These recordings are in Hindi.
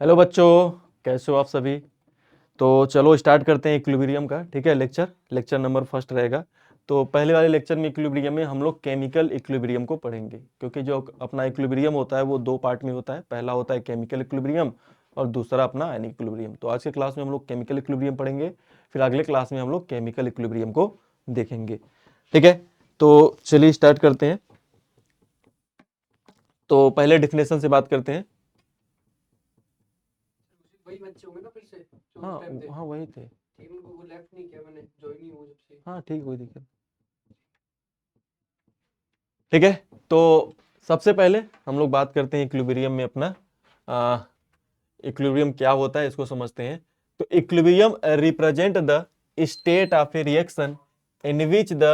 हेलो बच्चों, कैसे हो आप सभी। तो चलो स्टार्ट करते हैं इक्विलिब्रियम का। ठीक है, लेक्चर नंबर फर्स्ट रहेगा। तो पहले वाले लेक्चर में इक्विलिब्रियम में हम लोग केमिकल इक्विलिब्रियम को पढ़ेंगे, क्योंकि जो अपना इक्विलिब्रियम होता है वो दो पार्ट में होता है। पहला होता है केमिकल इक्विलिब्रियम और दूसरा अपना आयनिक इक्विलिब्रियम। तो आज के क्लास में हम लोग केमिकल इक्विलिब्रियम पढ़ेंगे, फिर अगले क्लास में हम लोग केमिकल इक्विलिब्रियम को देखेंगे। ठीक है, तो चलिए स्टार्ट करते हैं। तो पहले डिफिनेशन से बात करते हैं। वही बच्चे होंगे ना फिर से जो हाँ उस टाइम थे। हाँ वही थे। ठीक, उनको वो लेफ्ट नहीं किया मैंने, ज्वाइन ही हुआ जब से। हाँ ठीक, कोई दिक्कत। ठीक है, तो सबसे पहले हम लोग बात करते हैं इक्विलिब्रियम में अपना इक्विलिब्रियम क्या होता है, इसको समझते हैं। तो equilibrium represent the state of A reaction in which the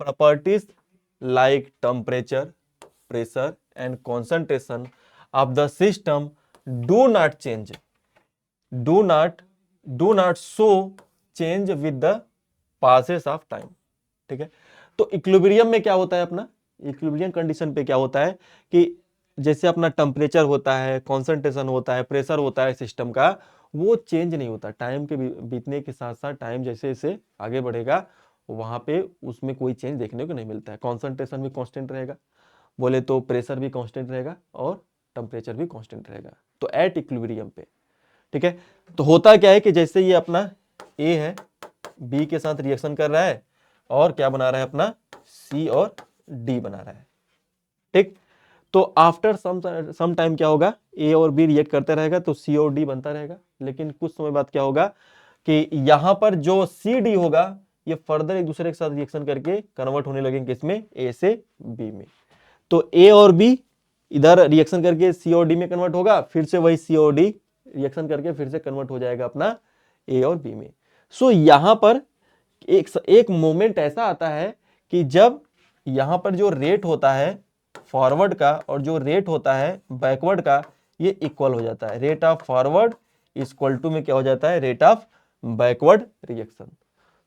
properties like temperature, pressure and concentration of the system do not change, do not show change with the passes of time। ठीक है, तो इक्विलिब्रियम में क्या होता है अपना, इक्विलिब्रियम कंडीशन पे क्या होता है कि जैसे अपना टेम्परेचर होता है, कॉन्सेंट्रेशन होता है, प्रेशर होता है सिस्टम का, वो चेंज नहीं होता। टाइम के बीतने के साथ साथ टाइम जैसे जैसे आगे बढ़ेगा वहां पे उसमें कोई चेंज देखने को नहीं मिलता है। कॉन्सेंट्रेशन भी कांस्टेंट रहेगा, बोले तो प्रेशर भी कांस्टेंट रहेगा और टेम्परेचर भी कांस्टेंट रहेगा। तो एट इक्विलिब्रियम पे, ठीक है। तो होता क्या है कि जैसे ये अपना ए है, बी के साथ रिएक्शन कर रहा है और क्या बना रहा है अपना सी और डी बना रहा है। ठीक, तो आफ्टर सम टाइम क्या होगा, ए और बी रिएक्ट करते रहेगा तो सी और डी बनता रहेगा। लेकिन कुछ समय बाद क्या होगा कि यहां पर जो सी डी होगा ये फर्दर एक दूसरे के साथ रिएक्शन करके कन्वर्ट होने लगेंगे किसमें, ए से बी में। तो ए और बी इधर रिएक्शन करके सी और डी में कन्वर्ट होगा, फिर से वही सी और डी रिएक्शन करके फिर से कन्वर्ट हो जाएगा अपना ए और बी में। सो यहां पर एक मोमेंट ऐसा आता है कि जब यहां पर जो रेट होता है फॉरवर्ड का और जो रेट होता है बैकवर्ड का ये इक्वल हो जाता है। Rate of forward equal to में क्या हो जाता है, रेट ऑफ बैकवर्ड रिएक्शन।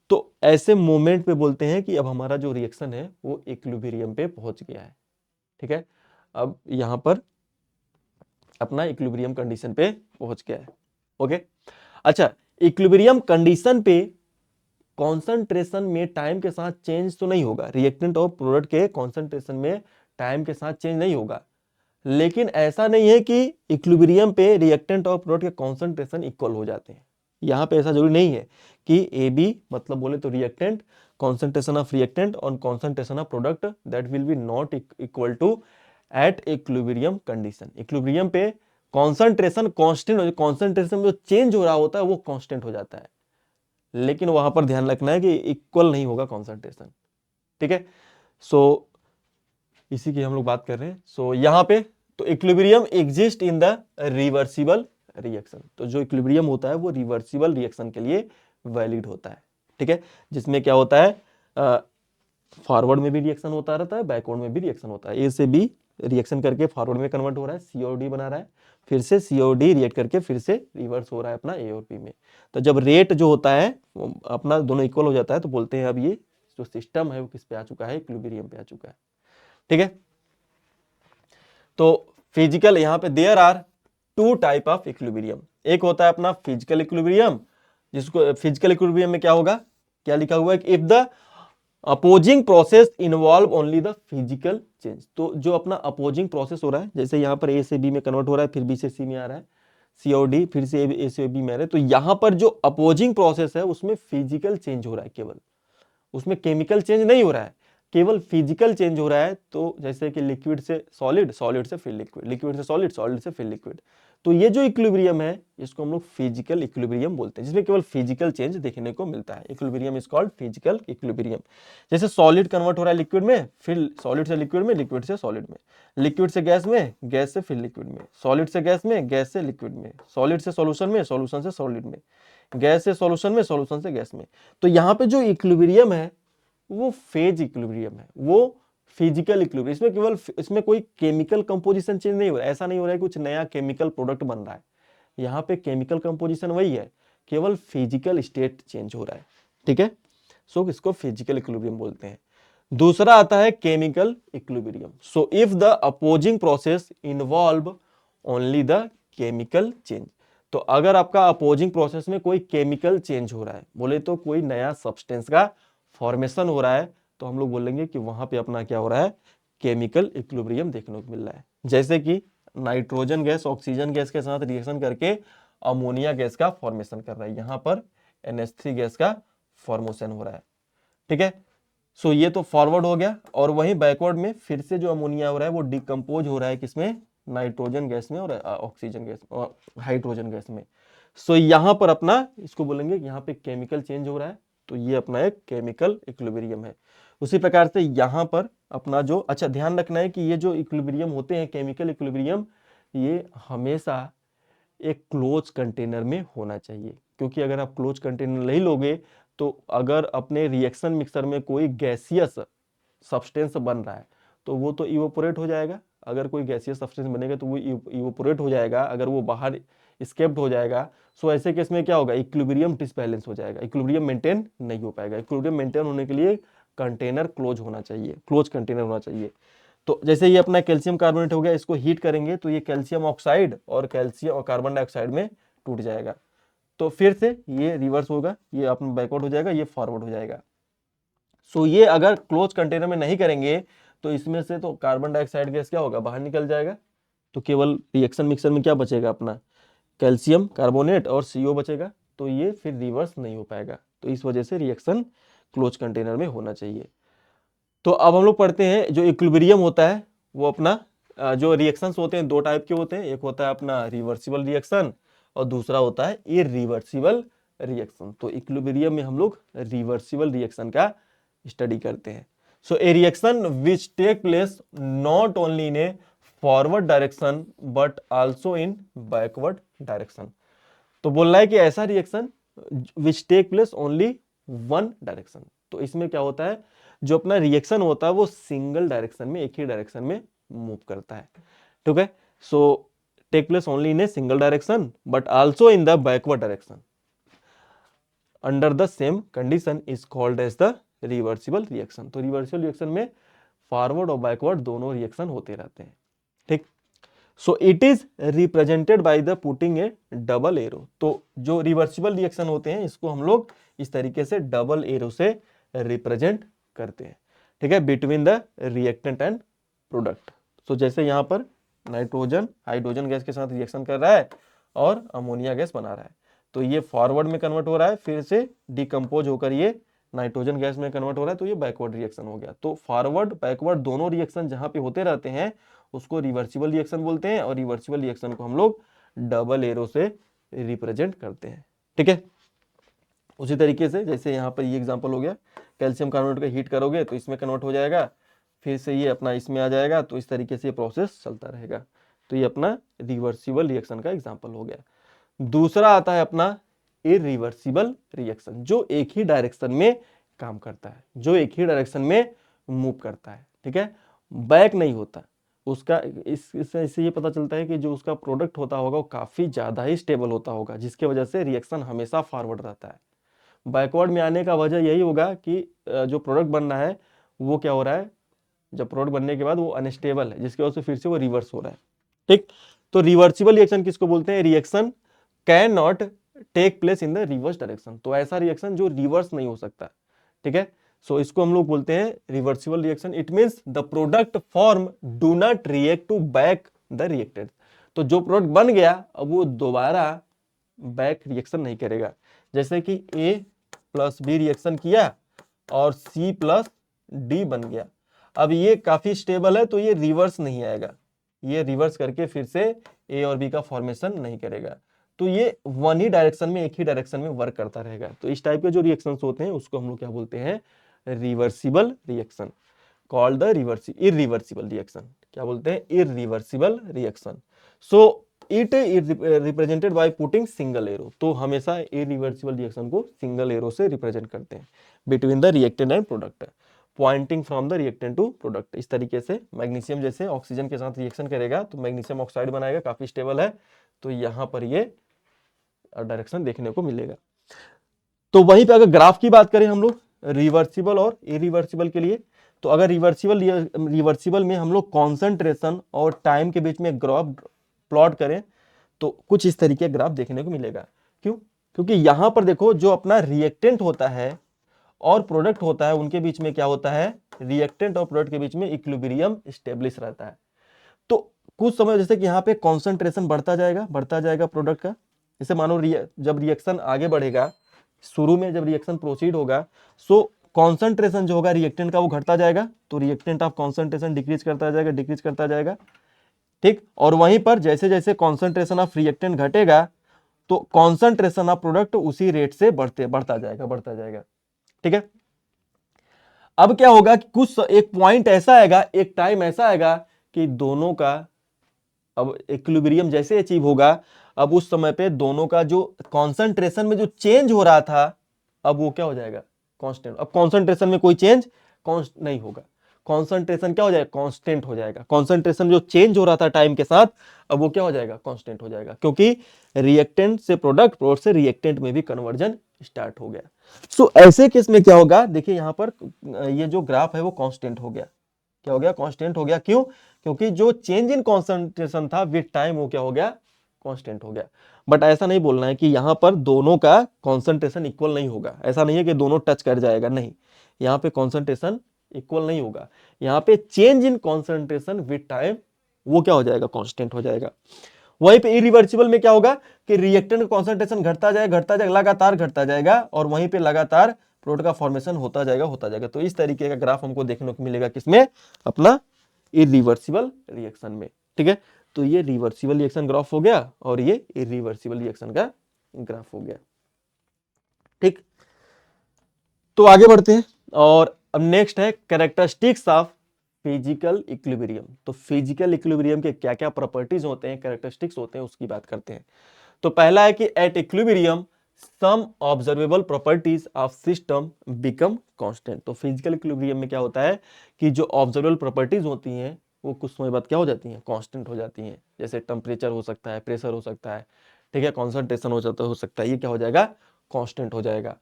तो ऐसे मोमेंट पे बोलते हैं कि अब हमारा जो रिएक्शन है वो इक्विलिब्रियम पे पहुंच गया है। ठीक है, अब यहां पर अपना इक्विलिब्रियम कंडीशन पे पहुंच गया है। ओके, अच्छा, इक्विलिब्रियम कंडीशन पे कॉन्सेंट्रेशन में टाइम के साथ चेंज तो नहीं होगा, रिएक्टेंट और प्रोडक्ट के कॉन्सेंट्रेशन में टाइम के साथ चेंज नहीं होगा। लेकिन ऐसा नहीं है कि इक्विलिब्रियम पे रिएक्टेंट और प्रोडक्ट के कॉन्सेंट्रेशन इक्वल हो जाते हैं। यहां पे ऐसा जरूरी नहीं है कि ए बी मतलब बोले तो रिएक्टेंट, कॉन्सेंट्रेशन ऑफ रिएक्टेंट और concentration of product that will be not equal to at equilibrium condition. Equilibrium पे कॉन्सेंट्रेशन कांस्टेंट, कॉन्सेंट्रेशन जो चेंज हो रहा होता है वो कांस्टेंट हो जाता है, लेकिन वहां पर ध्यान रखना है कि इक्वल नहीं होगा कॉन्सेंट्रेशन। ठीक है, सो इसी की हम लोग बात कर रहे हैं। सो यहां पे तो equilibrium exist in the reversible reaction. तो जो इक्विलिब्रियम होता है वो रिवर्सिबल रिएक्शन के लिए वैलिड होता है। ठीक है, जिसमें क्या होता है, फॉरवर्ड में भी रिएक्शन होता रहता है, बैकवर्ड में भी रिएक्शन होता है। ए से बी रिएक्शन करके फॉरवर्ड में कन्वर्ट हो रहा है, सी और डी बना रहा है, फिर से सी और डी रिएक्ट करके फिर से रिवर्स हो रहा है अपना ए और बी में। तो जब रेट जो होता है अपना दोनों इक्वल हो जाता है तो बोलते हैं अब ये जो सिस्टम है वो किस पे आ चुका है, इक्विलिब्रियम पे आ चुका है। ठीक है, तो फिजिकल यहां पे there are two type of equilibrium. एक होता है अपना फिजिकल इक्विलिब्रियम, जिसको फिजिकल इक्विलिब्रियम में क्या होगा, क्या लिखा हुआ है, if the opposing process involve only the physical change. तो जो अपना अपोजिंग प्रोसेस हो रहा है, जैसे यहां पर ए से बी में कन्वर्ट हो रहा है, फिर बी से सी में आ रहा है, सी और डी फिर से ए से बी में आ रहा है, तो यहां पर जो अपोजिंग प्रोसेस है उसमें फिजिकल चेंज हो रहा है केवल, उसमें केमिकल चेंज नहीं हो रहा है, केवल फिजिकल चेंज हो रहा है। तो जैसे कि लिक्विड से सॉलिड, सॉलिड से फिर लिक्विड, लिक्विड से सॉलिड, सॉलिड से फिर लिक्विड। तो ये जो इक्विलिब्रियम है इसको हम लोग फिजिकल इक्विलिब्रियम बोलते हैं, जिसमें केवल फिजिकल चेंज देखने को मिलता है। Equilibrium is called physical equilibrium. जैसे सॉलिड कन्वर्ट हो रहा है लिक्विड में, फिर सॉलिड से लिक्विड में, लिक्विड से सॉलिड में, लिक्विड से गैस में, गैस से फिर लिक्विड में, सॉलिड से गैस में, गैस से लिक्विड में, सॉलिड से सॉल्यूशन में, सॉल्यूशन से सॉलिड में, गैस से सॉल्यूशन में, सॉल्यूशन से गैस में। तो यहाँ पे जो इक्विलिब्रियम है वो फेज इक्विलिब्रियम है, वो फिजिकल इक्विलिब्रियम। इसमें केवल इसमें कोई केमिकल कंपोजिशन चेंज नहीं हो रहा है, ऐसा नहीं हो रहा है कुछ नया केमिकल प्रोडक्ट बन रहा है। यहाँ पे केमिकल कंपोजिशन वही है, केवल फिजिकल स्टेट चेंज हो रहा है। ठीक है, सो इसको फिजिकल इक्विलिब्रियम बोलते हैं। दूसरा आता है chemical equilibrium. So if the opposing process involve only the chemical change. तो अगर आपका अपोजिंग प्रोसेस में कोई केमिकल चेंज हो रहा है, बोले तो कोई नया सब्सटेंस का फॉर्मेशन हो रहा है, तो हम लोग बोलेंगे कि वहां पे अपना क्या हो रहा है, केमिकल इक्विलिब्रियम देखने को मिल रहा है। जैसे कि नाइट्रोजन गैस ऑक्सीजन गैस के साथ रिएक्शन करके अमोनिया गैस का फॉर्मेशन कर रहा है, यहाँ पर NH3 गैस का फॉर्मेशन हो रहा है। ठीक है, सो ये तो फॉरवर्ड हो गया, और वहीं बैकवर्ड में फिर से जो अमोनिया हो रहा है वो डिकम्पोज हो रहा है किसमें, नाइट्रोजन गैस में और ऑक्सीजन गैस और हाइड्रोजन गैस में। सो यहाँ पर अपना इसको बोलेंगे यहाँ पे केमिकल चेंज हो रहा है, तो ये अपना एक केमिकल इक्विलिब्रियम है। उसी प्रकार से यहाँ पर अपना जो, अच्छा ध्यान रखना है कि ये जो इक्विलिब्रियम होते हैं केमिकल इक्विलिब्रियम, ये हमेशा एक क्लोज कंटेनर में होना चाहिए, क्योंकि अगर आप क्लोज कंटेनर नहीं लोगे तो अगर अपने रिएक्शन मिक्सर में कोई गैसियस सब्सटेंस बन रहा है तो वो तो इवोपोरेट हो जाएगा। अगर कोई गैसियस सब्सटेंस बनेगा तो वो इवोपोरेट हो जाएगा, अगर वो बाहर स्केप्ड हो जाएगा। सो ऐसे केस में क्या होगा, इक्विलिब्रियम डिसबैलेंस हो जाएगा, इक्विलिब्रियम मेंटेन नहीं हो पाएगा। इक्विलिब्रियम मेंटेन होने के लिए कंटेनर क्लोज होना चाहिए, क्लोज कंटेनर होना चाहिए। तो जैसे ये अपना कैल्शियम कार्बोनेट हो गया, इसको हीट करेंगे तो ये कैल्शियम ऑक्साइड और कैल्शियम और कार्बन डाइऑक्साइड में टूट जाएगा, तो फिर से ये रिवर्स होगा, ये अपना बैकवर्ड हो जाएगा, ये फॉरवर्ड हो जाएगा। सो ये अगर क्लोज कंटेनर में नहीं करेंगे तो इसमें से तो कार्बन डाइऑक्साइड गैस क्या होगा, बाहर निकल जाएगा, तो केवल रिएक्शन मिक्सर में क्या बचेगा, अपना कैल्शियम कार्बोनेट और CO बचेगा, तो ये फिर रिवर्स नहीं हो पाएगा। तो इस वजह से रिएक्शन क्लोज कंटेनर में होना चाहिए। तो अब हम लोग पढ़ते हैं जो इक्विलिब्रियम होता है वो अपना जो रिएक्शंस होते हैं दो टाइप के होते हैं, एक होता है अपना रिवर्सिबल रिएक्शन और दूसरा होता है इरिवर्सिबल रिएक्शन। तो इक्विलिब्रियम में हम लोग रिवर्सिबल रिएक्शन का स्टडी करते हैं। So a reaction which take place not only in a forward direction but also in backward direction. तो बोल रहा है कि ऐसा reaction which take place only one direction, तो इसमें क्या होता है, जो अपना रिएक्शन होता है वो सिंगल डायरेक्शन में, एक ही डायरेक्शन में मूव करता है। ठीक है, so take place only in a single direction but also in the backward direction under the same condition is called as the reversible reaction. तो रिवर्सिबल रिएक्शन में फॉरवर्ड और बैकवर्ड दोनों रिएक्शन होते रहते हैं। ठीक, so it is represented by the putting a double arrow. तो जो रिवर्सिबल रिएक्शन होते हैं इसको हम लोग इस तरीके से डबल एरो से रिप्रेजेंट करते हैं। ठीक है, between the reactant and product. So जैसे यहाँ पर नाइट्रोजन हाइड्रोजन गैस के साथ रिएक्शन कर रहा है और अमोनिया गैस बना रहा है, तो ये फॉरवर्ड में कन्वर्ट हो रहा है, फिर से डिकम्पोज होकर ये नाइट्रोजन गैस में कन्वर्ट हो रहा है, तो ये बैकवर्ड रिएक्शन हो गया। तो फॉरवर्ड बैकवर्ड दोनों रिएक्शन जहां पे होते रहते हैं उसको रिवर्सिबल रिएक्शन बोलते हैं, और रिवर्सिबल रिएक्शन को हम लोग डबल एरो से रिप्रेजेंट करते हैं। ठीक है, उसी तरीके से जैसे यहाँ पर ये एग्जांपल हो गया, कैल्शियम कार्बोनेट का हीट करोगे तो इसमें कन्वर्ट हो जाएगा, फिर से ये अपना इसमें आ जाएगा, तो इस तरीके से ये प्रोसेस चलता रहेगा। तो ये अपना रिवर्सिबल रिएक्शन का एग्जांपल हो गया। दूसरा आता है अपना इरिवर्सिबल रिएक्शन, जो एक ही डायरेक्शन में काम करता है, जो एक ही डायरेक्शन में मूव करता है। ठीक है, बैक नहीं होता उसका। इससे ये पता चलता है कि जो उसका प्रोडक्ट होता होगा वो काफी ज्यादा ही स्टेबल होता होगा, जिसके वजह से रिएक्शन हमेशा फॉरवर्ड रहता है। बैकवर्ड में आने का वजह यही होगा कि जो प्रोडक्ट बन रहा है वो क्या हो रहा है, जब प्रोडक्ट बनने के बाद वो अनस्टेबल है, जिसकी वजह से फिर से वो रिवर्स हो रहा है। ठीक, तो रिवर्सिबल रिएक्शन किसको बोलते हैं, reaction can not take place in the reverse direction. तो ऐसा रिएक्शन जो रिवर्स नहीं हो सकता। ठीक है, सो इसको हम लोग बोलते हैं reversible reaction. It means the product form do not react to back the reacted. तो जो प्रोडक्ट बन गया अब वो दोबारा बैक रिएक्शन नहीं करेगा। जैसे कि A प्लस B रिएक्शन किया और C प्लस D बन गया, अब ये काफी स्टेबल है तो ये रिवर्स नहीं आएगा, ये रिवर्स करके फिर से A और B का फॉर्मेशन नहीं करेगा। तो ये वन ही डायरेक्शन में, एक ही डायरेक्शन में वर्क करता रहेगा। तो इस टाइप के जो रिएक्शंस होते हैं उसको हम लोग क्या बोलते हैं, reversible reaction, called the irreversible reaction. क्या बोलते हैं, irreversible reaction. So it is represented by putting single arrow. तो हमेशा इरिवर्सिबल रिएक्शन को सिंगल एरो से रिप्रेजेंट करते हैं between the reactant and product, pointing from the reactant to product. इस तरीके से मैग्नीशियम जैसे ऑक्सीजन के साथ रिएक्शन करेगा तो मैग्नीशियम ऑक्साइड बनाएगा, काफी स्टेबल है, तो यहाँ पर ये डायरेक्शन देखने को मिलेगा। तो वहीं पे अगर ग्राफ की बात करें हम लोग रिवर्सिबल और इरिवर्सिबल के लिए, तो अगर रिवर्सिबल में हम लोग कॉन्सेंट्रेशन और टाइम के बीच में ग्राफ प्लॉट करें तो कुछ इस तरीके का ग्राफ देखने को मिलेगा। क्यों? क्योंकि यहां पर देखो जो अपना रिएक्टेंट होता है और प्रोडक्ट होता है उनके बीच में क्या होता है, रिएक्टेंट और प्रोडक्ट के बीच में इक्विलिब्रियम स्टेब्लिश रहता है। तो कुछ समय जैसे कि यहाँ पे कॉन्सेंट्रेशन बढ़ता जाएगा प्रोडक्ट का। जैसे मानो जब रिएक्शन आगे बढ़ेगा, शुरू में जब रिएक्शन प्रोसीड होगा, सो कॉन्सेंट्रेशन जो होगा रिएक्टेंट का वो घटता जाएगा, तो रिएक्टेंट ऑफ कॉन्सेंट्रेशन डिक्रीज करता जाएगा, ठीक। और वहीं पर जैसे जैसे कॉन्सेंट्रेशन ऑफ रिएक्टेंट घटेगा तो कॉन्सेंट्रेशन ऑफ प्रोडक्ट उसी रेट से बढ़ता जाएगा, ठीक है। अब क्या होगा कि कुछ एक पॉइंट ऐसा आएगा, एक टाइम ऐसा आएगा कि दोनों का अब इक्विलिब्रियम जैसे अचीव होगा, अब उस समय पे दोनों का जो कॉन्सेंट्रेशन में जो चेंज हो रहा था अब वो क्या हो जाएगा, कांस्टेंट। अब कॉन्सेंट्रेशन में कोई चेंज नहीं होगा, कॉन्सेंट्रेशन क्या हो जाएगा, कांस्टेंट हो जाएगा। कॉन्सेंट्रेशन जो चेंज हो रहा था टाइम के साथ अब वो क्या हो जाएगा, कांस्टेंट हो जाएगा, क्योंकि रिएक्टेंट से प्रोडक्ट से रिएक्टेंट में भी कन्वर्जन स्टार्ट हो गया। सो ऐसे केस में क्या होगा, देखिए यहां पर ये जो ग्राफ है वो कांस्टेंट हो गया। क्या हो गया, कांस्टेंट हो गया। क्यों? क्योंकि जो चेंज इन कॉन्सेंट्रेशन था विद टाइम वो क्या हो गया, कांस्टेंट हो गया। बट ऐसा नहीं बोलना है कि यहां पर दोनों का कॉन्सेंट्रेशन इक्वल नहीं होगा, ऐसा नहीं है कि दोनों टच कर जाएगा, नहीं, यहां पे कॉन्सेंट्रेशन इक्वल नहीं होगा। यहां पे change in concentration with time वो क्या हो जाएगा, कांस्टेंट हो जाएगा। वहीं पे इरिवर्सिबल में क्या होगा कि रिएक्टेंट का कॉन्सेंट्रेशन घटता जाएगा, लगातार घटता जाएगा, और वहीं पे लगातार प्रोडक्ट का फॉर्मेशन होता जाएगा। तो इस तरीके का ग्राफ हमको देखने को मिलेगा किसमें, अपना इरिवर्सिबल रिएक्शन में, ठीक है। तो ये रिवर्सिबल रिएक्शन ग्राफ हो गया और ये इरिवर्सिबल रिएक्शन का ग्राफ हो गया, ठीक। तो आगे बढ़ते हैं और अब नेक्स्ट है कैरेक्टरिस्टिक्स ऑफ फिजिकल इक्विलिब्रियम। तो फिजिकल इक्विलिब्रियम के क्या क्या प्रॉपर्टीज होते हैं, कैरेक्टरिस्टिक्स होते हैं, उसकी बात करते हैं। तो पहला है कि at equilibrium some observable properties of system become constant. तो फिजिकल इक्विलिब्रियम में क्या होता है कि जो ऑब्जर्वेबल प्रॉपर्टीज होती हैं वो कुछ समय बाद क्या हो जाती हैं, कांस्टेंट हो जाती हैं। जैसे टेम्परेचर हो सकता है, प्रेशर हो सकता है, ठीक है, कॉन्सेंट्रेशन हो सकता है, ये क्या हो जाएगा, कांस्टेंट हो जाएगा।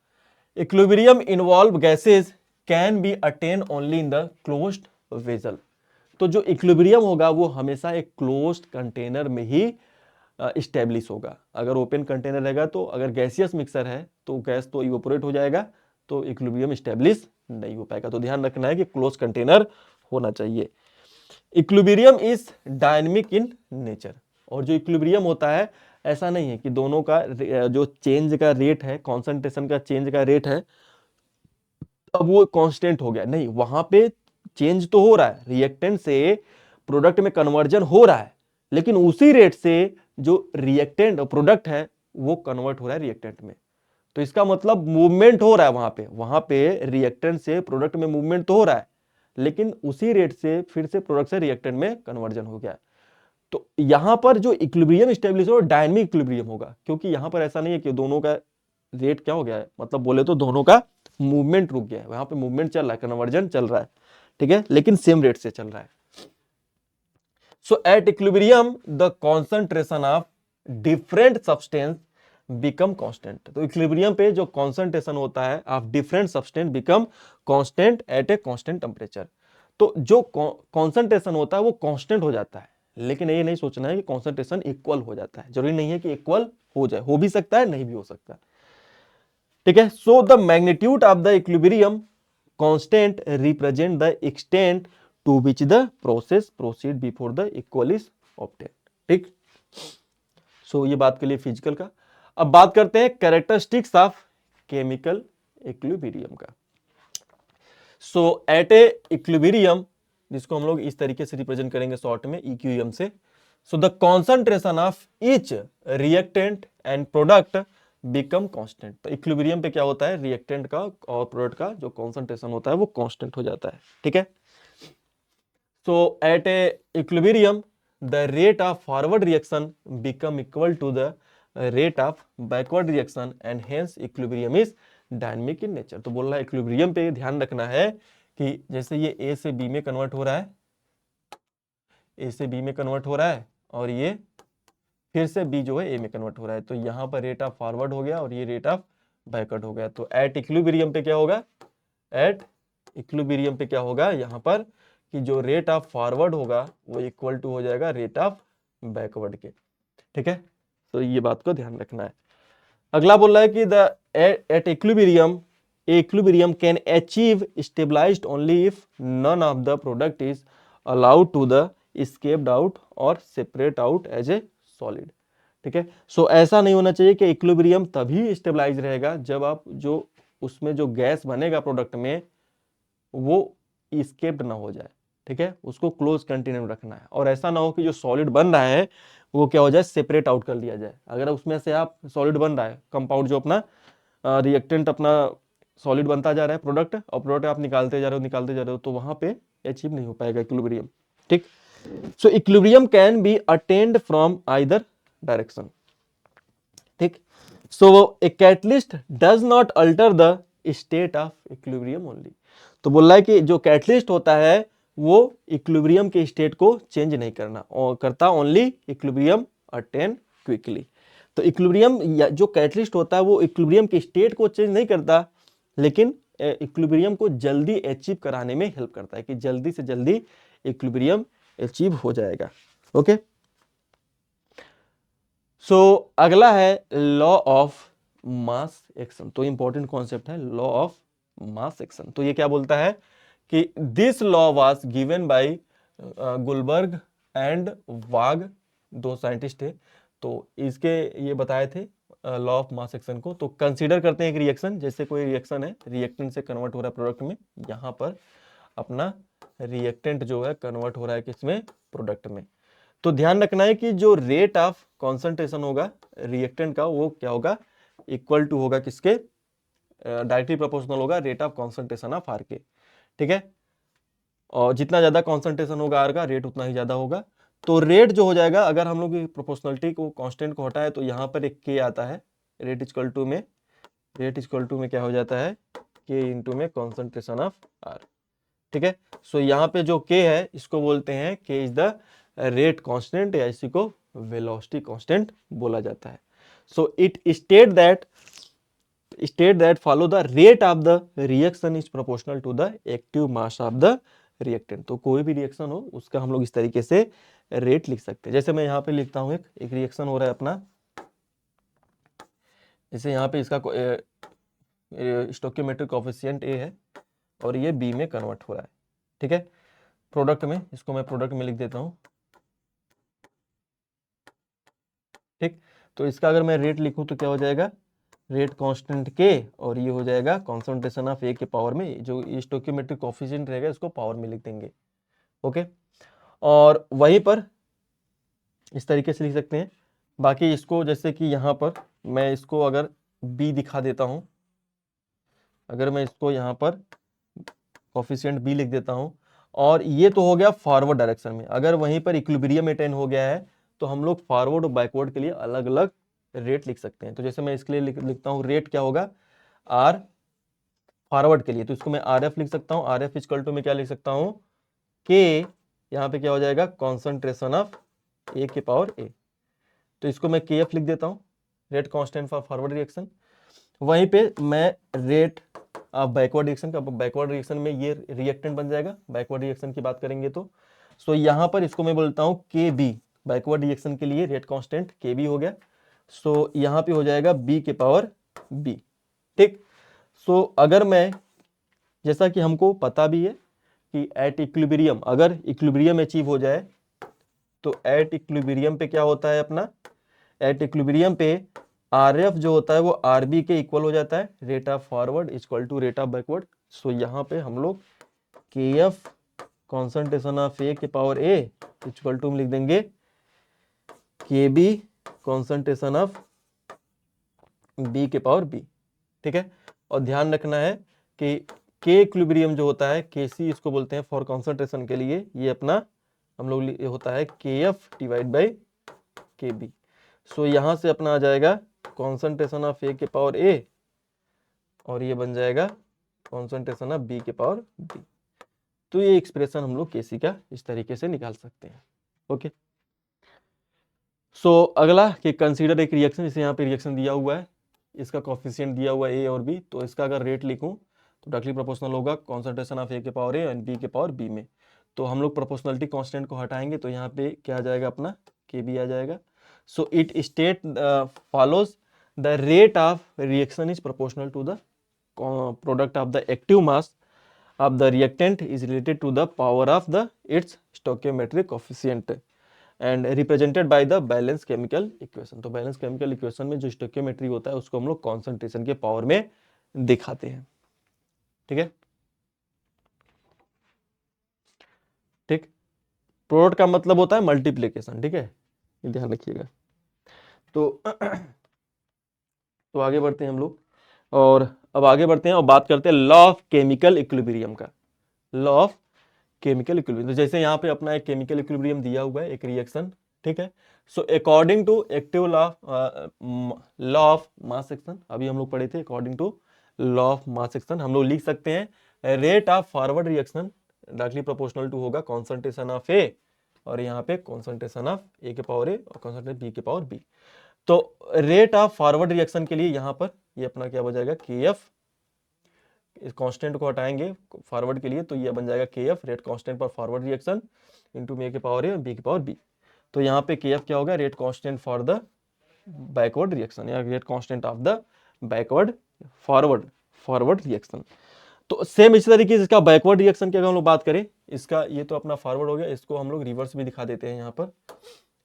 Equilibrium involve gases can be attain only in the closed vessel. तो जो इक्विलिब्रियम होगा वो हमेशा एक क्लोज्ड कंटेनर में ही स्टेब्लिश होगा। अगर ओपन कंटेनर रहेगा तो अगर गैसियस मिक्सर है तो गैस तो इवोपोरेट हो जाएगा, तो इक्विलिब्रियम स्टेब्लिश नहीं हो पाएगा। तो ध्यान रखना है कि क्लोज कंटेनर होना चाहिए। Equilibrium is dynamic in nature. और जो इक्विलिब्रियम होता है ऐसा नहीं है कि दोनों का जो चेंज का रेट है, कॉन्सेंट्रेशन का चेंज का रेट है, अब वो कांस्टेंट हो गया, नहीं, वहां पे चेंज तो हो रहा है, रिएक्टेंट से प्रोडक्ट में कन्वर्जन हो रहा है, लेकिन उसी रेट से जो रिएक्टेंट प्रोडक्ट है वो कन्वर्ट हो रहा है रिएक्टेंट में। तो इसका मतलब मूवमेंट हो रहा है, वहां पे रिएक्टेंट से प्रोडक्ट में मूवमेंट तो हो रहा है, लेकिन उसी रेट से फिर से प्रोडक्ट से रिएक्टेंट में कन्वर्जन हो गया। तो यहां पर जो इक्विलिब्रियम स्टेब्लिश हो डायनामिक इक्विलिब्रियम होगा, क्योंकि यहां पर ऐसा नहीं है कि दोनों का रेट क्या हो गया है, मतलब बोले तो दोनों का मूवमेंट रुक गया है, वहां पे मूवमेंट चल रहा है, कन्वर्जन चल रहा है, ठीक है, लेकिन सेम रेट से चल रहा है। So at equilibrium the concentration of different substance become constant. तो इक्विलिब्रियम पे जो कॉन्सेंट्रेशन होता है of different substance become constant at a constant temperature. तो जो कॉन्सेंट्रेशन होता है वो कांस्टेंट हो जाता है, लेकिन ये नहीं सोचना है कि कॉन्सेंट्रेशन इक्वल हो जाता है, जरूरी नहीं है कि इक्वल हो जाए, हो भी सकता है, नहीं भी हो सकता, ठीक है। So the magnitude of the equilibrium constant represent the extent to which the process proceed before the equal is obtain, ठीक। सो ये बात के लिए फिजिकल का। अब बात करते हैं कैरेक्टरिस्टिक्स ऑफ केमिकल इक्विलिब्रियम का। सो एट ए इक्विलिब्रियम, जिसको हम लोग इस तरीके से रिप्रेजेंट करेंगे शॉर्ट में इक्यूएम से। So the concentration of each reactant and product become constant. तो इक्विलिब्रियम पे क्या होता है, रिएक्टेंट का और प्रोडक्ट का जो कॉन्सेंट्रेशन होता है वो कांस्टेंट हो जाता है, ठीक है। So at a equilibrium the rate of forward reaction become equal to the rate of backward reaction and hence equilibrium is dynamic in nature. तो बोल रहा है इक्विलिब्रियम पे ध्यान रखना है कि जैसे ये ए से बी में कन्वर्ट हो रहा है, ए से बी में कन्वर्ट हो रहा है, और ये फिर से बी जो है ए में कन्वर्ट हो रहा है, तो यहाँ पर रेट ऑफ फॉरवर्ड हो गया और ये रेट ऑफ बैकवर्ड हो गया। तो एट इक्विलिब्रियम पे क्या होगा, एट इक्विलिब्रियम पे क्या होगा यहाँ पर कि जो रेट ऑफ फॉरवर्ड होगा वो इक्वल टू हो जाएगा रेट ऑफ बैकवर्ड के, ठीक है। तो ये बात को ध्यान रखना है। अगला बोल रहा है कि the at equilibrium can achieve stabilized only if none of the product is allowed to the escaped out और separate out as a solid. ठीक है, सो ऐसा नहीं होना चाहिए कि इक्विलिब्रियम तभी स्टेबलाइज रहेगा जब आप जो उसमें जो गैस बनेगा प्रोडक्ट में वो escaped ना हो जाए। ठीक है, उसको क्लोज कंटेनर में रखना है, और ऐसा ना हो कि जो सॉलिड बन रहा है वो क्या हो जाए, सेपरेट आउट कर लिया जाए। अगर उसमें से आप सॉलिड बन रहा है कंपाउंड, जो अपना रिएक्टेंट अपना सॉलिड बनता जा रहा है प्रोडक्ट, और प्रोडक्ट आप निकालते जा रहे हो तो वहां पे अचीव नहीं हो पाएगा इक्विलिब्रियम। ठीक, so equilibrium can be attained from either direction. ठीक, so a catalyst does not alter the state of equilibrium only. तो बोल रहा है कि जो कैटलिस्ट होता है वो इक्विलिब्रियम के स्टेट को चेंज नहीं करता, ओनली इक्विलिब्रियम अटेन क्विकली। तो इक्विलिब्रियम जो कैटलिस्ट होता है वो इक्विलिब्रियम के स्टेट को चेंज नहीं करता, लेकिन इक्विलिब्रियम को जल्दी अचीव कराने में हेल्प करता है कि जल्दी से जल्दी इक्विलिब्रियम अचीव हो जाएगा। ओके, सो अगला है लॉ ऑफ मास एक्शन। तो इंपॉर्टेंट कॉन्सेप्ट है लॉ ऑफ मास एक्शन। तो ये क्या बोलता है कि this law was given by Guldberg and Waage, दो साइंटिस्ट थे, तो इसके ये बताए थे लॉ ऑफ मास एक्शन को। तो कंसीडर करते हैं एक रिएक्शन, जैसे कोई रिएक्शन है, रिएक्टेंट से कन्वर्ट हो रहा है प्रोडक्ट में, यहाँ पर अपना रिएक्टेंट जो है कन्वर्ट हो रहा है किसमें, प्रोडक्ट में। तो ध्यान रखना है कि जो रेट ऑफ कॉन्सेंट्रेशन होगा रिएक्टेंट का वो क्या होगा, इक्वल टू होगा किसके, डायरेक्टली प्रोपोर्शनल होगा rate of concentration of R के। ठीक है, और जितना ज्यादा कॉन्सेंट्रेशन होगा आर का, रेट उतना ही ज्यादा होगा। तो रेट जो हो जाएगा, अगर हम लोग प्रोपोर्शनलिटी को कांस्टेंट को हटाए तो यहाँ पर एक के आता है, रेट इक्वल टू में क्या हो जाता है, के इंटू में कॉन्सेंट्रेशन ऑफ आर। ठीक है, सो यहाँ पे जो के है इसको बोलते हैं के इज द रेट कांस्टेंट, या इसी को वेलोसिटी कांस्टेंट बोला जाता है। So it state that follow the rate of the reaction is proportional to the active mass of the reactant. तो कोई भी रिएक्शन हो उसका हम लोग इस तरीके से रेट लिख सकते हैं। जैसे मैं यहाँ पे लिखता हूँ, एक रिएक्शन हो रहा है अपना, जैसे यहाँ पे इसका स्टोइकियोमेट्रिक कोएफिशिएंट ए है और ये बी में कन्वर्ट हो रहा है। ठीक है, प्रोडक्ट में, इसको मैं प्रोडक्ट में लिख देता हूँ। ठीक, तो इसका अगर मैं रेट लिखूं तो क्या हो जाएगा, रेट कांस्टेंट के, और ये हो जाएगा कॉन्सेंट्रेशन ऑफ ए के पावर में, जो स्टोइकियोमेट्रिक कोएफिशिएंट रहेगा इसको पावर में लिख देंगे। ओके, और वहीं पर इस तरीके से लिख सकते हैं। बाकी इसको जैसे कि यहाँ पर मैं इसको अगर बी दिखा देता हूँ, अगर मैं इसको यहाँ पर कोएफिशिएंट बी लिख देता हूँ, और ये तो हो गया फॉरवर्ड डायरेक्शन में। अगर वहीं पर इक्विलिब्रियम अटेन हो गया है तो हम लोग फॉरवर्ड और बैकवर्ड के लिए अलग अलग रेट लिख सकते हैं। तो जैसे मैं इसके लिए लिखता हूँ, रेट क्या होगा, आर फॉरवर्ड के लिए, तो इसको मैं आर एफ लिख सकता हूँ। आर एफ इक्वल टू में क्या लिख सकता हूँ, के, यहाँ पे क्या हो जाएगा, कॉन्सेंट्रेशन ऑफ ए के पावर ए। तो इसको मैं के एफ लिख देता हूँ, rate constant for forward reaction. वहीं पे मैं रेट ऑफ बैकवर्ड रिएक्शन का, बैकवर्ड रिएक्शन में ये रिएक्टेंट बन जाएगा, बैकवर्ड रिएक्शन की बात करेंगे तो। सो यहाँ पर इसको मैं बोलता हूँ के बी, बैकवर्ड रिएक्शन के लिए रेट कांस्टेंट के बी हो गया। सो यहाँ पे हो जाएगा बी के पावर बी। ठीक, सो अगर मैं, जैसा कि हमको पता भी है कि एट इक्विलिब्रियम, अगर इक्विलिब्रियम अचीव हो जाए तो एट इक्विलिब्रियम पे क्या होता है अपना, एट इक्विलिब्रियम पे आर एफ जो होता है वो आर बी के इक्वल हो जाता है, rate of forward equal to rate of backward. So यहाँ पे हम लोग के एफ कॉन्सेंट्रेशन ऑफ ए के पावर ए इक्वल टू में लिख देंगे के बी कॉन्सेंट्रेशन ऑफ बी के पावर बी। ठीक है, और ध्यान रखना है कि के इक्विलिब्रियम जो होता है, के सी इसको बोलते हैं फॉर कॉन्सेंट्रेशन के लिए, ये अपना हम लोग होता है के F divide by K B. सो यहाँ से अपना आ जाएगा कॉन्सेंट्रेशन ऑफ ए के पावर ए, और ये बन जाएगा कॉन्सेंट्रेशन ऑफ बी के पावर बी। तो ये एक्सप्रेशन हम लोग केसी का इस तरीके से निकाल सकते हैं। ओके, सो अगला कि कंसीडर एक रिएक्शन, जैसे यहाँ पे रिएक्शन दिया हुआ है, इसका कोएफिशिएंट दिया हुआ है ए और बी, तो इसका अगर रेट लिखूं तो डायरेक्टली प्रोपोर्शनल होगा कॉन्सेंट्रेशन ऑफ ए के पावर ए एंड बी के पावर बी में। तो हम लोग प्रोपोर्शनलिटी कांस्टेंट को हटाएंगे तो यहाँ पे क्या आ जाएगा अपना, के बी आ जाएगा। So it state follows the rate of reaction is proportional to the product of the active mass of the reactant is related to the power of the its stoichiometric coefficient and represented by the balance chemical equation. तो बैलेंस केमिकल इक्वेशन में जो स्टोइकियोमेट्री होता है उसको हम लोग कॉन्सेंट्रेशन के पावर में दिखाते हैं। ठीक है, ठीक। प्रोडक्ट का मतलब होता है मल्टीप्लीकेशन। ठीक है, ये ध्यान रखिएगा। तो आगे बढ़ते हैं हम लोग, और अब आगे बढ़ते हैं और बात करते हैं लॉ ऑफ केमिकल इक्विलिब्रियम का। लॉ ऑफ केमिकल इक्विलिब्रियम, तो जैसे यहाँ पे अपना एक केमिकल इक्विलिब्रियम दिया हुआ है, एक रिएक्शन। ठीक है, so according to active law of mass action, अभी हम लोग पढ़े थे, according to law of mass action हम लोग लिख सकते हैं rate of forward reaction directly proportional to होगा कॉन्सेंट्रेशन ऑफ ए, और यहाँ पे कॉन्सेंट्रेशन ऑफ ए के पावर ए और कॉन्सेंट्रेशन बी के पावर बी। तो रेट ऑफ फॉरवर्ड रिएक्शन के लिए यहाँ पर ये अपना क्या हो जाएगा, के एफ, इस कांस्टेंट को हटाएंगे फॉरवर्ड के लिए तो ये बन जाएगा के एफ, रेट कांस्टेंट पर फॉरवर्ड रिएक्शन इनटू ए के पावर ए बी के पावर बी। तो यहाँ पे के एफ क्या होगा, rate constant for the backward reaction या rate constant of the backward forward reaction. तो सेम इसी तरीके से इसका बैकवर्ड रिएक्शन की अगर हम लोग बात करें, इसका ये तो अपना फॉरवर्ड हो गया, इसको हम लोग रिवर्स भी दिखा देते हैं। यहाँ पर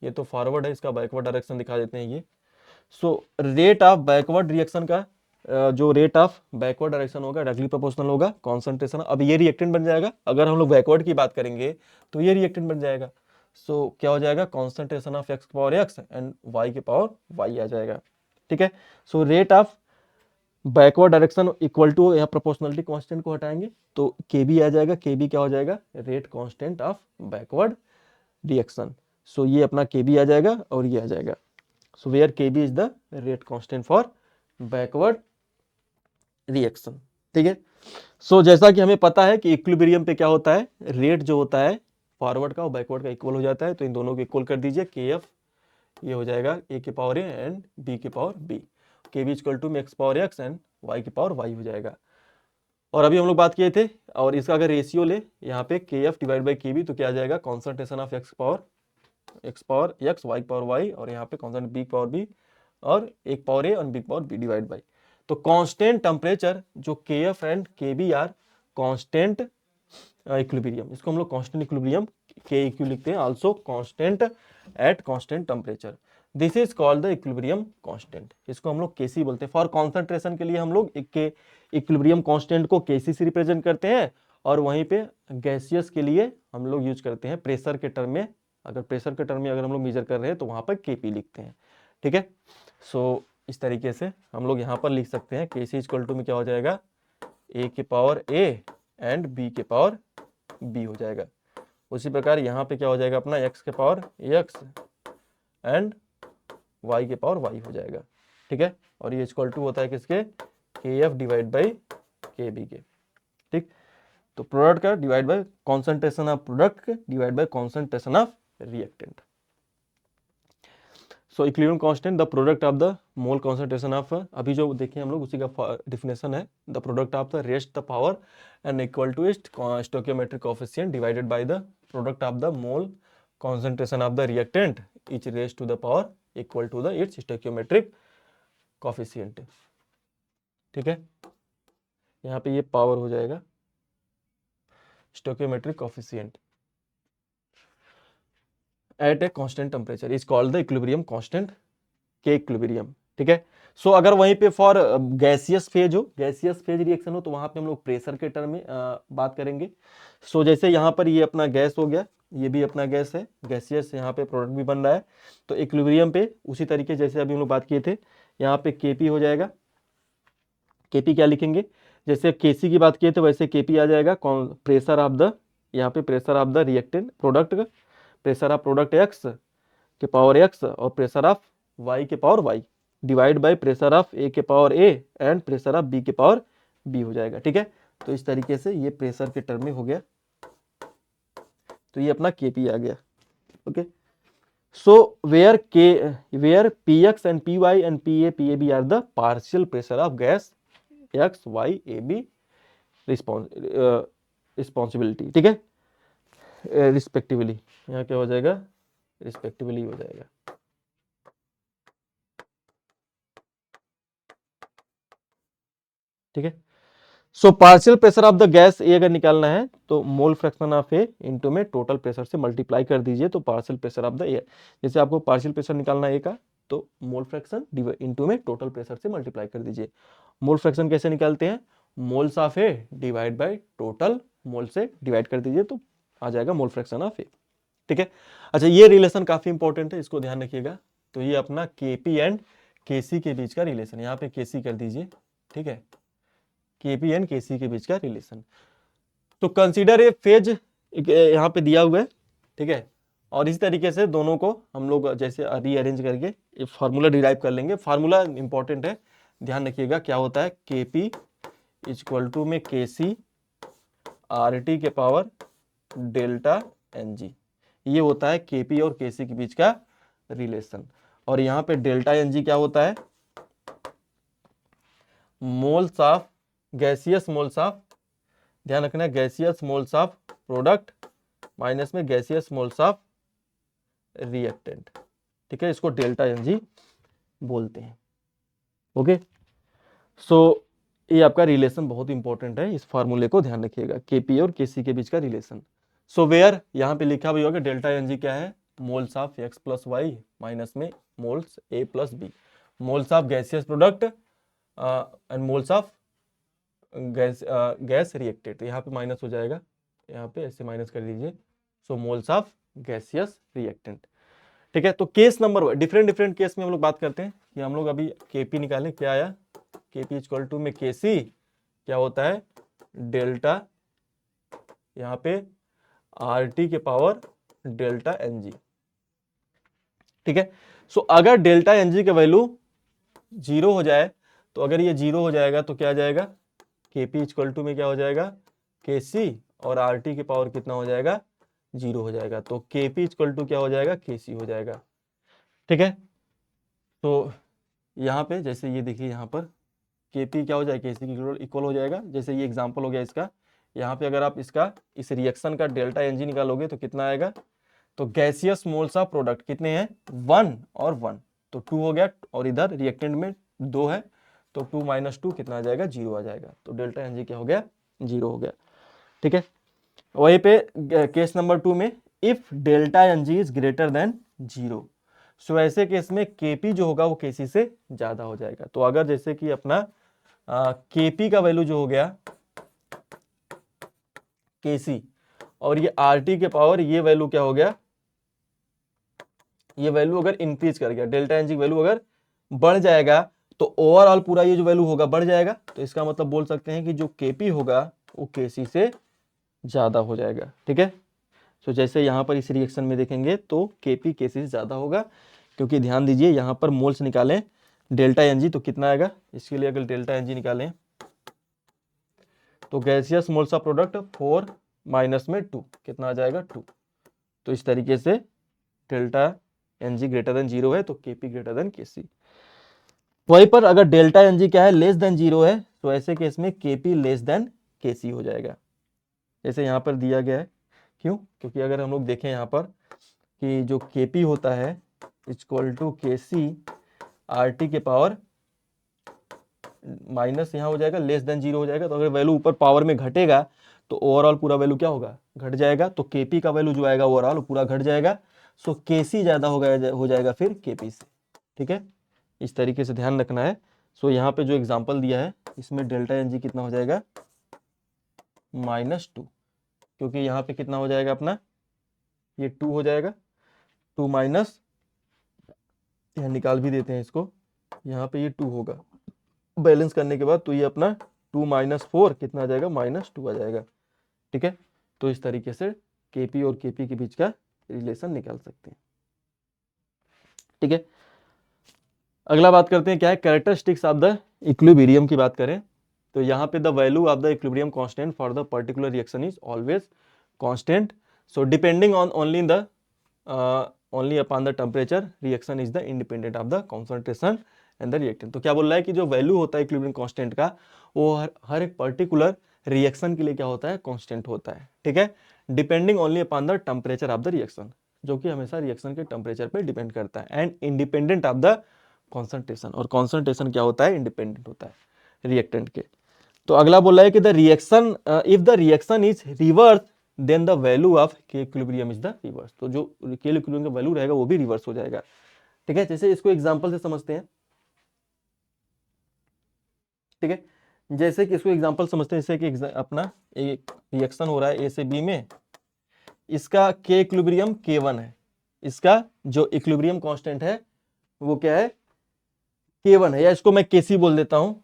ये तो फॉरवर्ड है, इसका बैकवर्ड डायरेक्शन दिखा देते हैं ये। सो रेट ऑफ बैकवर्ड रिएक्शन का जो रेट ऑफ बैकवर्ड डायरेक्शन होगा डायरेक्टली प्रोपोर्शनल होगा कॉन्सेंट्रेशन। अब ये रिएक्टेंट बन जाएगा, अगर हम लोग बैकवर्ड की बात करेंगे तो ये रिएक्टेंट बन जाएगा। सो क्या हो जाएगा, concentration of X power X and Y के पावर वाई आ जाएगा। ठीक है, so rate of backward direction equal to, यहाँ प्रोपोर्शनलिटी कांस्टेंट को हटाएंगे तो के बी आ जाएगा। के बी क्या हो जाएगा, rate constant of backward reaction. So ये अपना के बी आ जाएगा और ये आ जाएगा। So where K B is the rate constant for backward reaction. ठीक है, सो जैसा कि हमें पता है कि इक्विलिब्रियम पे क्या होता है, रेट जो होता है फॉरवर्ड का और बैकवर्ड का इक्वल हो जाता है, तो इन दोनों को इक्वल कर दीजिए। के एफ ये हो जाएगा ए के पावर ए एंड बी के power B, K B equal to X power X and Y के पावर वाई हो जाएगा। और अभी हम लोग बात किए थे, और इसका अगर रेशियो ले यहाँ पे K F divide by K B तो क्या आ जाएगा, concentration of X power X Y power Y, और यहाँ पे कॉन्सेंट्रेशन बी पावर बी और एक पावर ए और B power B divide by. तो कांस्टेंट टेम्परेचर जो K F and K B are constant equilibrium, इसको हम लोग कांस्टेंट इक्विलिब्रियम के इक्यू लिखते हैं, also constant at constant temperature, this is called the equilibrium constant. इसको हम लोग केसी बोलते हैं। फॉर कॉन्सेंट्रेशन के लिए हम लोग इक्विलिब्रियम कांस्टेंट को केसी से रिप्रेजेंट करते हैं, और वहीं पे गैसियस के लिए हम लोग यूज करते हैं प्रेशर के टर्म में। अगर प्रेशर के टर्म में अगर हम लोग मेजर कर रहे हैं तो वहां पर केपी लिखते हैं। ठीक है, सो इस तरीके से हम लोग यहाँ पर लिख सकते हैं के सी इक्वल टू में क्या हो जाएगा, ए के पावर ए एंड बी के पावर बी हो जाएगा। उसी प्रकार यहाँ पे क्या हो जाएगा अपना एक्स के पावर एक्स एंड वाई के पावर वाई हो जाएगा। ठीक है, और ये इक्वल टू होता है किसके, K F divide by K B के। ठीक, तो प्रोडक्ट का divide by concentration of product divide by concentration of reactant. So equilibrium constant the product of the mole concentration of, अभी जो देखें हम लोग उसी का डिफिनेशन है, the product of the raised the power and equal to it stoichiometric coefficient divided by the product of the mole concentration of the reactant each raised to the power equal to the its stoichiometric coefficient. ठीक है, यहाँ पे ये पावर हो जाएगा stoichiometric coefficient at a constant temperature is called the equilibrium constant K equilibrium. ठीक है, सो अगर वहीं पे फॉर गैसियस फेज हो, गैसियस फेज रिएक्शन हो, तो वहां पे हम लोग प्रेशर के टर्म में बात करेंगे। सो जैसे यहाँ पर ये अपना गैस हो गया, ये भी अपना गैस है, गैसियस यहाँ पे प्रोडक्ट भी बन रहा है, तो इक्विलिब्रियम पे उसी तरीके जैसे अभी हम लोग बात किए थे, यहाँ पे केपी हो जाएगा। केपी क्या लिखेंगे, जैसे केसी की बात किए थे वैसे केपी आ जाएगा, प्रेशर ऑफ द, यहाँ पे pressure of the reactant product का, प्रेशर ऑफ प्रोडक्ट एक्स के पावर एक्स और प्रेशर ऑफ वाई के power Y divide by pressure of A के power A and pressure of B के पावर बी हो जाएगा। ठीक है, तो इस तरीके से ये प्रेशर के टर्म में हो गया, तो ये अपना केपी आ गया। Okay, so where P X and P Y and P A B are the partial pressure of gas X Y A B responsibility. ठीक है, रिस्पेक्टिवली, यहाँ क्या हो जाएगा, रिस्पेक्टिवली हो जाएगा। ठीक है। So partial pressure of the gas A अगर निकालना है तो mole fraction of A into में टोटल प्रेशर से मल्टीप्लाई कर दीजिए, तो partial pressure of the air, जैसे आपको पार्शियल प्रेशर निकालना है ए का तो मोल फ्रैक्शन इनटू में टोटल प्रेशर से मल्टीप्लाई कर दीजिए। मोल फ्रैक्शन कैसे निकालते हैं, moles of A divide by total mole से डिवाइड कर दीजिए तो आ जाएगा मोल फ्रैक्शन ऑफ ए। ठीक है। अच्छा, ये रिलेशन काफी इंपॉर्टेंट है, इसको ध्यान रखिएगा। तो ये अपना केपी एंड केसी के बीच का रिलेशन, यहाँ पे केसी कर दीजिए। ठीक है, केपी एंड केसी के बीच का रिलेशन। तो कंसीडर ए फेज यहाँ पे दिया हुआ है। ठीक है, और इसी तरीके से दोनों को हम लोग जैसे रीअरेंज करके ये फार्मूला डिराइव कर लेंगे। फार्मूला इंपॉर्टेंट है, ध्यान रखिएगा। क्या होता है, केपी इक्वल टू में केसी आर टी के पावर डेल्टा एन जी, ये होता है केपी और केसी के बीच का रिलेशन। और यहाँ पे डेल्टा एन जी क्या होता है, moles of gaseous moles of, ध्यान रखना है, gaseous moles of product minus में गैसियस मोल्स ऑफ रिएक्टेंट। ठीक है, इसको डेल्टा एन जी बोलते हैं। ओके, सो ये आपका रिलेशन बहुत इंपॉर्टेंट है, इस फार्मूले को ध्यान रखिएगा, केपी और केसी के बीच का रिलेशन। सो वेयर यहाँ पे लिखा भी होगा डेल्टा एन जी क्या है, moles of X plus Y minus में moles A plus B, moles of gaseous product and moles of gas reacted. तो यहाँ पे माइनस हो जाएगा, यहाँ पे ऐसे माइनस कर दीजिए। सो मोल्स ऑफ गैसियस रिएक्टेंट। ठीक है, तो case number different different case में हम लोग बात करते हैं कि हम लोग अभी केपी निकालें, क्या आया, केपी इक्वल टू में केसी क्या होता है, डेल्टा यहाँ पे आर टी के पावर डेल्टा एन जी। ठीक है, सो अगर डेल्टा एन जी का वैल्यू 0 हो जाए, तो अगर ये 0 हो जाएगा तो क्या आ जाएगा, केपी इक्वल टू में क्या हो जाएगा, केसी, और आर टी की पावर कितना हो जाएगा, 0 हो जाएगा। तो केपी इक्वल टू क्या हो जाएगा, केसी हो जाएगा। ठीक है, तो यहाँ पे जैसे ये देखिए, यहाँ पर केपी क्या हो जाएगा, केसी की इक्वल हो जाएगा। जैसे ये एग्जांपल हो गया इसका, यहाँ पे अगर आप इसका इस रिएक्शन का डेल्टा एनजी निकालोगे तो कितना आएगा, तो गैसियस मोल्स ऑफ प्रोडक्ट कितने हैं, 1 और 1, तो 2 हो गया, और इधर रिएक्टेंट में 2 है, तो 2 माइनस 2 कितना आ जाएगा, 0 आ जाएगा। तो डेल्टा एनजी क्या हो गया, 0 हो गया। ठीक है, वहीं पे केस नंबर 2 में if delta n g is greater than 0, so ऐसे केस में केपी जो होगा वो केसी से ज्यादा हो जाएगा। तो अगर जैसे कि अपना केपी का वैल्यू जो हो गया केसी, और ये आरटी के पावर ये वैल्यू क्या हो गया, ये वैल्यू अगर इंक्रीज कर गया, डेल्टा एनजी वैल्यू अगर बढ़ जाएगा, तो ओवरऑल पूरा ये जो वैल्यू होगा बढ़ जाएगा। तो इसका मतलब बोल सकते हैं कि जो केपी होगा वो केसी से ज्यादा हो जाएगा। ठीक है, तो जैसे यहाँ पर इस रिएक्शन में देखेंगे तो केपी केसी से ज्यादा होगा, क्योंकि ध्यान दीजिए यहाँ पर मोल्स निकालें डेल्टा एनजी तो कितना आएगा, इसके लिए अगर डेल्टा एनजी निकालें तो gaseous moles of product 4 minus में 2 कितना आ जाएगा, 2। तो इस तरीके से डेल्टा एनजी ग्रेटर देन 0 है तो केपी ग्रेटर देन केसी। वहीं पर अगर डेल्टा एनजी क्या है, लेस देन 0 है, तो ऐसे केस में केपी लेस देन केसी हो जाएगा, जैसे यहाँ पर दिया गया है। क्यों, क्योंकि अगर हम लोग देखें यहाँ पर कि जो केपी होता है equal to K C R T के पावर माइनस यहाँ हो जाएगा, लेस देन 0 हो जाएगा। तो अगर वैल्यू ऊपर पावर में घटेगा तो ओवरऑल पूरा वैल्यू क्या होगा, घट जाएगा। तो केपी का वैल्यू जो आएगा ओवरऑल पूरा घट जाएगा। सो केसी ज्यादा हो जाएगा फिर केपी से। ठीक है, इस तरीके से ध्यान रखना है। सो यहाँ पे जो एग्जांपल दिया है इसमें डेल्टा एनजी कितना हो जाएगा, -2, क्योंकि यहाँ पे कितना हो जाएगा अपना, ये 2 हो जाएगा, 2 माइनस, यहाँ निकाल भी देते हैं इसको, यहाँ पे ये 2 होगा बैलेंस करने के बाद, तो ये अपना 2 माइनस 4 कितना आ जाएगा, -2 आ जाएगा। ठीक है, तो इस तरीके से केपी और केपी के बीच का रिलेशन निकाल सकते हैं। ठीक है, अगला बात करते हैं क्या है, कैरेक्टरिस्टिक्स ऑफ द इक्विलिब्रियम की बात करें तो यहाँ पे the value of the equilibrium constant for the particular reaction is always constant, so depending on only upon the temperature reaction is the independent of the concentration and the reactant. तो क्या बोल रहा है कि जो वैल्यू होता है इक्विलिब्रियम कांस्टेंट का वो हर एक पर्टिकुलर रिएक्शन के लिए क्या होता है, कांस्टेंट होता है। ठीक है, depending only upon the temperature of the reaction, जो कि हमेशा रिएक्शन के टेम्परेचर पे डिपेंड करता है, and independent of the concentration, और कॉन्सेंट्रेशन क्या होता है, इंडिपेंडेंट होता है रिएक्टेंट के। तो अगला बोला है कि the reaction if the reaction is reverse then the value of K equilibrium is the reverse. तो जो के इक्विलिब्रियम का वैल्यू रहेगा वो भी रिवर्स हो जाएगा। ठीक है, जैसे इसको एग्जांपल से समझते हैं। ठीक है, जैसे कि इसको एग्जांपल समझते हैं, जैसे कि अपना एक रिएक्शन हो रहा है ए से बी में, इसका के इक्विलिब्रियम K1 है, इसका जो इक्विलिब्रियम कांस्टेंट है वो क्या है, K1 है, या इसको मैं Kc बोल देता हूं,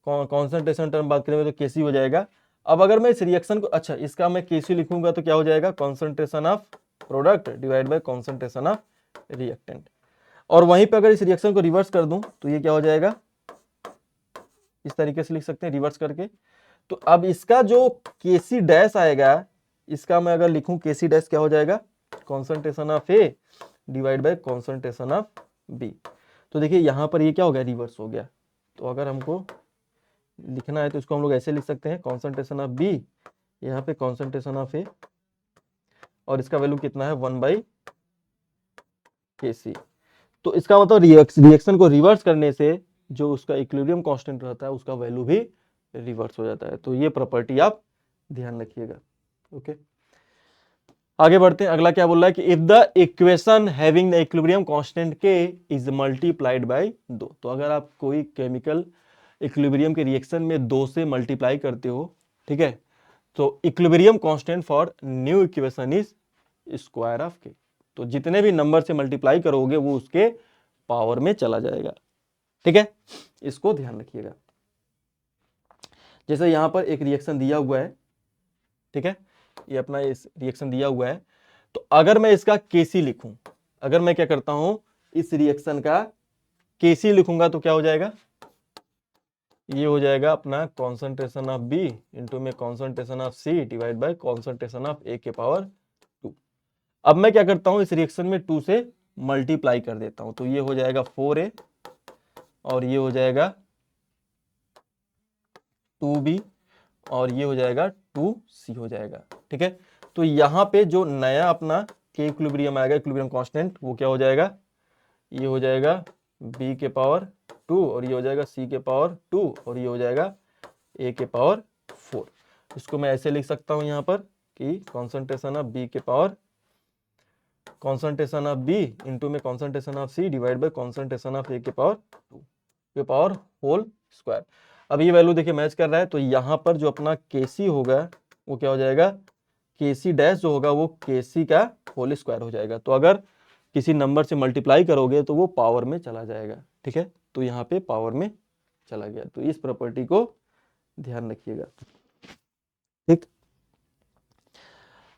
कॉन्सेंट्रेशन टर्म बात करेंगे तो Kc हो जाएगा। अब अगर मैं इस रिएक्शन को, अच्छा इसका मैं Kc लिखूंगा तो क्या हो जाएगा, concentration of product divide by concentration of reactant. और वहीं पे अगर इस रिएक्शन को रिवर्स कर दूं तो ये क्या हो जाएगा, इस तरीके से लिख सकते हैं रिवर्स करके। तो अब इसका जो Kc डैश आएगा, इसका मैं अगर लिखूं Kc डैश क्या हो जाएगा, concentration of A divide by concentration of B. तो देखिए यहां पर ये क्या हो गया, रिवर्स हो गया। तो अगर हमको लिखना है तो इसको हम लोग ऐसे लिख सकते हैं, कॉन्सेंट्रेशन ऑफ बी, यहाँ पे कॉन्सेंट्रेशन ऑफ ए, और इसका वैल्यू कितना है 1/Kc। तो इसका मतलब रिएक्शन को रिवर्स करने से जो उसका इक्विलिब्रियम कांस्टेंट रहता है उसका वैल्यू भी रिवर्स हो जाता है। तो ये प्रॉपर्टी आप ध्यान रखिएगा। ओके, आगे बढ़ते हैं। अगला क्या बोल रहा है कि if the equation having the equilibrium constant के इज मल्टीप्लाइड बाय 2। तो अगर आप कोई केमिकल इक्विलिब्रियम के रिएक्शन में 2 से मल्टीप्लाई करते हो, ठीक है, तो equilibrium constant for new equation is square of के। तो जितने भी नंबर से मल्टीप्लाई करोगे वो उसके पावर में चला जाएगा। ठीक है, इसको ध्यान रखिएगा। जैसे यहां पर एक रिएक्शन दिया हुआ है, ठीक है, ये अपना इस रिएक्शन दिया हुआ है, तो अगर मैं इसका Kc लिखूं, अगर मैं क्या करता हूं इस रिएक्शन का Kc लिखूंगा तो क्या हो जाएगा, ये हो जाएगा अपना कॉन्सेंट्रेशन ऑफ बी इंटू में concentration of C divide by concentration of A के पावर 2। अब मैं क्या करता हूं इस रिएक्शन में 2 से मल्टीप्लाई कर देता हूं, तो ये हो जाएगा 4a और ये हो जाएगा 2b और ये हो जाएगा 2c हो जाएगा। ठीक है, तो यहाँ पे जो नया अपना के इक्विलिब्रियम आएगा, इक्विलिब्रियम कांस्टेंट, वो क्या हो जाएगा, ये हो जाएगा b के पावर 2 और ये हो जाएगा c के पावर 2 और ये हो जाएगा a के पावर 4। इसको मैं ऐसे लिख सकता हूँ यहाँ पर कि कॉन्सेंट्रेशन ऑफ b के power concentration of b into में concentration of c divide by concentration of a के पावर 2 के पावर होल स्क्वायर। अब ये वैल्यू देखिए मैच कर रहा है, तो यहाँ पर जो अपना Kc होगा वो क्या हो जाएगा, Kc डैश जो होगा वो Kc का होल स्क्वायर हो जाएगा। तो अगर किसी नंबर से मल्टीप्लाई करोगे तो वो पावर में चला जाएगा। ठीक है, तो यहाँ पे पावर में चला गया। तो इस प्रॉपर्टी को ध्यान रखिएगा। ठीक,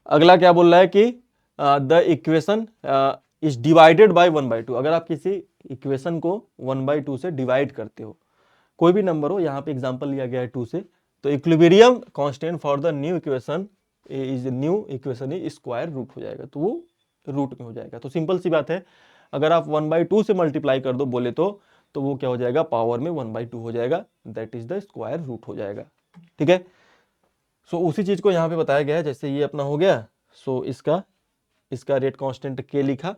अगला क्या बोल रहा है कि the equation is divided by 1/2। अगर आप किसी इक्वेशन को 1/2 से डिवाइड करते हो, कोई भी नंबर हो, यहाँ पे एग्जांपल लिया गया है 2 से, तो equilibrium constant for the new equation is square root हो जाएगा, तो वो रूट में हो जाएगा। तो सिंपल सी बात है, अगर आप 1/2 से मल्टीप्लाई कर दो बोले तो वो क्या हो जाएगा, पावर में 1/2 हो जाएगा, that is the square root हो जाएगा। ठीक है, सो उसी चीज को यहाँ पे बताया गया है। जैसे ये अपना हो गया, सो इसका रेट कांस्टेंट के लिखा,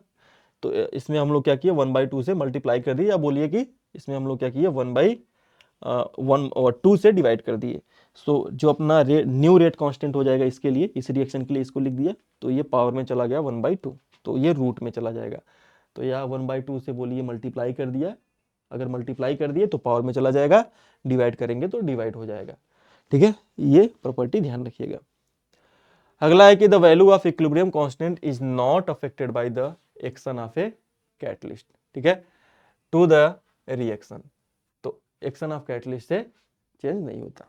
तो इसमें हम लोग क्या किए 1/2 से मल्टीप्लाई कर दिए, या बोलिए कि इसमें हम लोग क्या किए 1/2 से डिवाइड कर दिए। सो जो अपना न्यू रेट कांस्टेंट हो जाएगा इसके लिए, इस रिएक्शन के लिए इसको लिख दिया, तो ये पावर में चला गया 1/2, तो ये रूट में चला जाएगा। तो यहाँ 1/2 से बोलिए मल्टीप्लाई कर दिया, अगर मल्टीप्लाई कर दिए तो पावर में चला जाएगा, डिवाइड करेंगे तो डिवाइड हो जाएगा। ठीक है, ये प्रॉपर्टी ध्यान रखिएगा। अगला है कि the value of equilibrium constant is not affected by the action of a catalyst. ठीक है, टू द रिएक्शन, तो एक्शन ऑफ कैटलिस्ट से चेंज नहीं होता।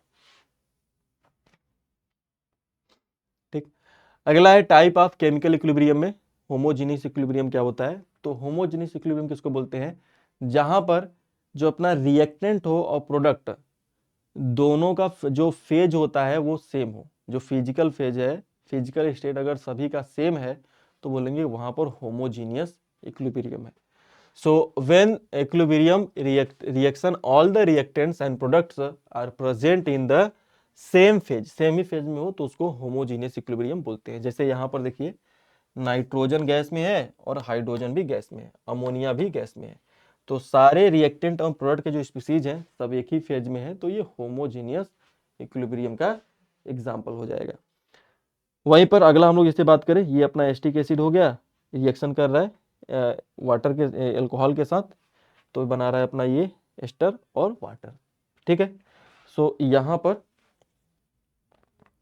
ठीक, अगला है टाइप ऑफ केमिकल इक्विलिब्रियम में होमोजेनियस इक्विलिब्रियम क्या होता है। तो होमोजेनियस इक्विलिब्रियम किसको बोलते हैं, जहां पर जो अपना रिएक्टेंट हो और प्रोडक्ट दोनों का जो फेज होता है वो सेम हो, जो फिजिकल फेज है, फिजिकल स्टेट अगर सभी का सेम है तो बोलेंगे वहां पर होमोजेनियस इक्विलिब्रियम है। So when equilibrium reaction all the reactants and products are present in the same phase, same ही फेज में हो तो उसको होमोजेनियस इक्विलिब्रियम बोलते हैं। जैसे यहाँ पर देखिए नाइट्रोजन गैस में है और हाइड्रोजन भी गैस में है, अमोनिया भी गैस में है, तो सारे रिएक्टेंट और प्रोडक्ट के जो स्पीसीज हैं सब एक ही फेज में है, तो ये होमोजेनियस इक्विलिब्रियम का एग्जाम्पल हो जाएगा। वहीं पर अगला हम लोग इससे बात करें, ये अपना एस्टिक एसिड हो गया, रिएक्शन कर रहा है वाटर के एल्कोहल के साथ, तो बना रहा है अपना ये एस्टर और वाटर। ठीक है, सो यहाँ पर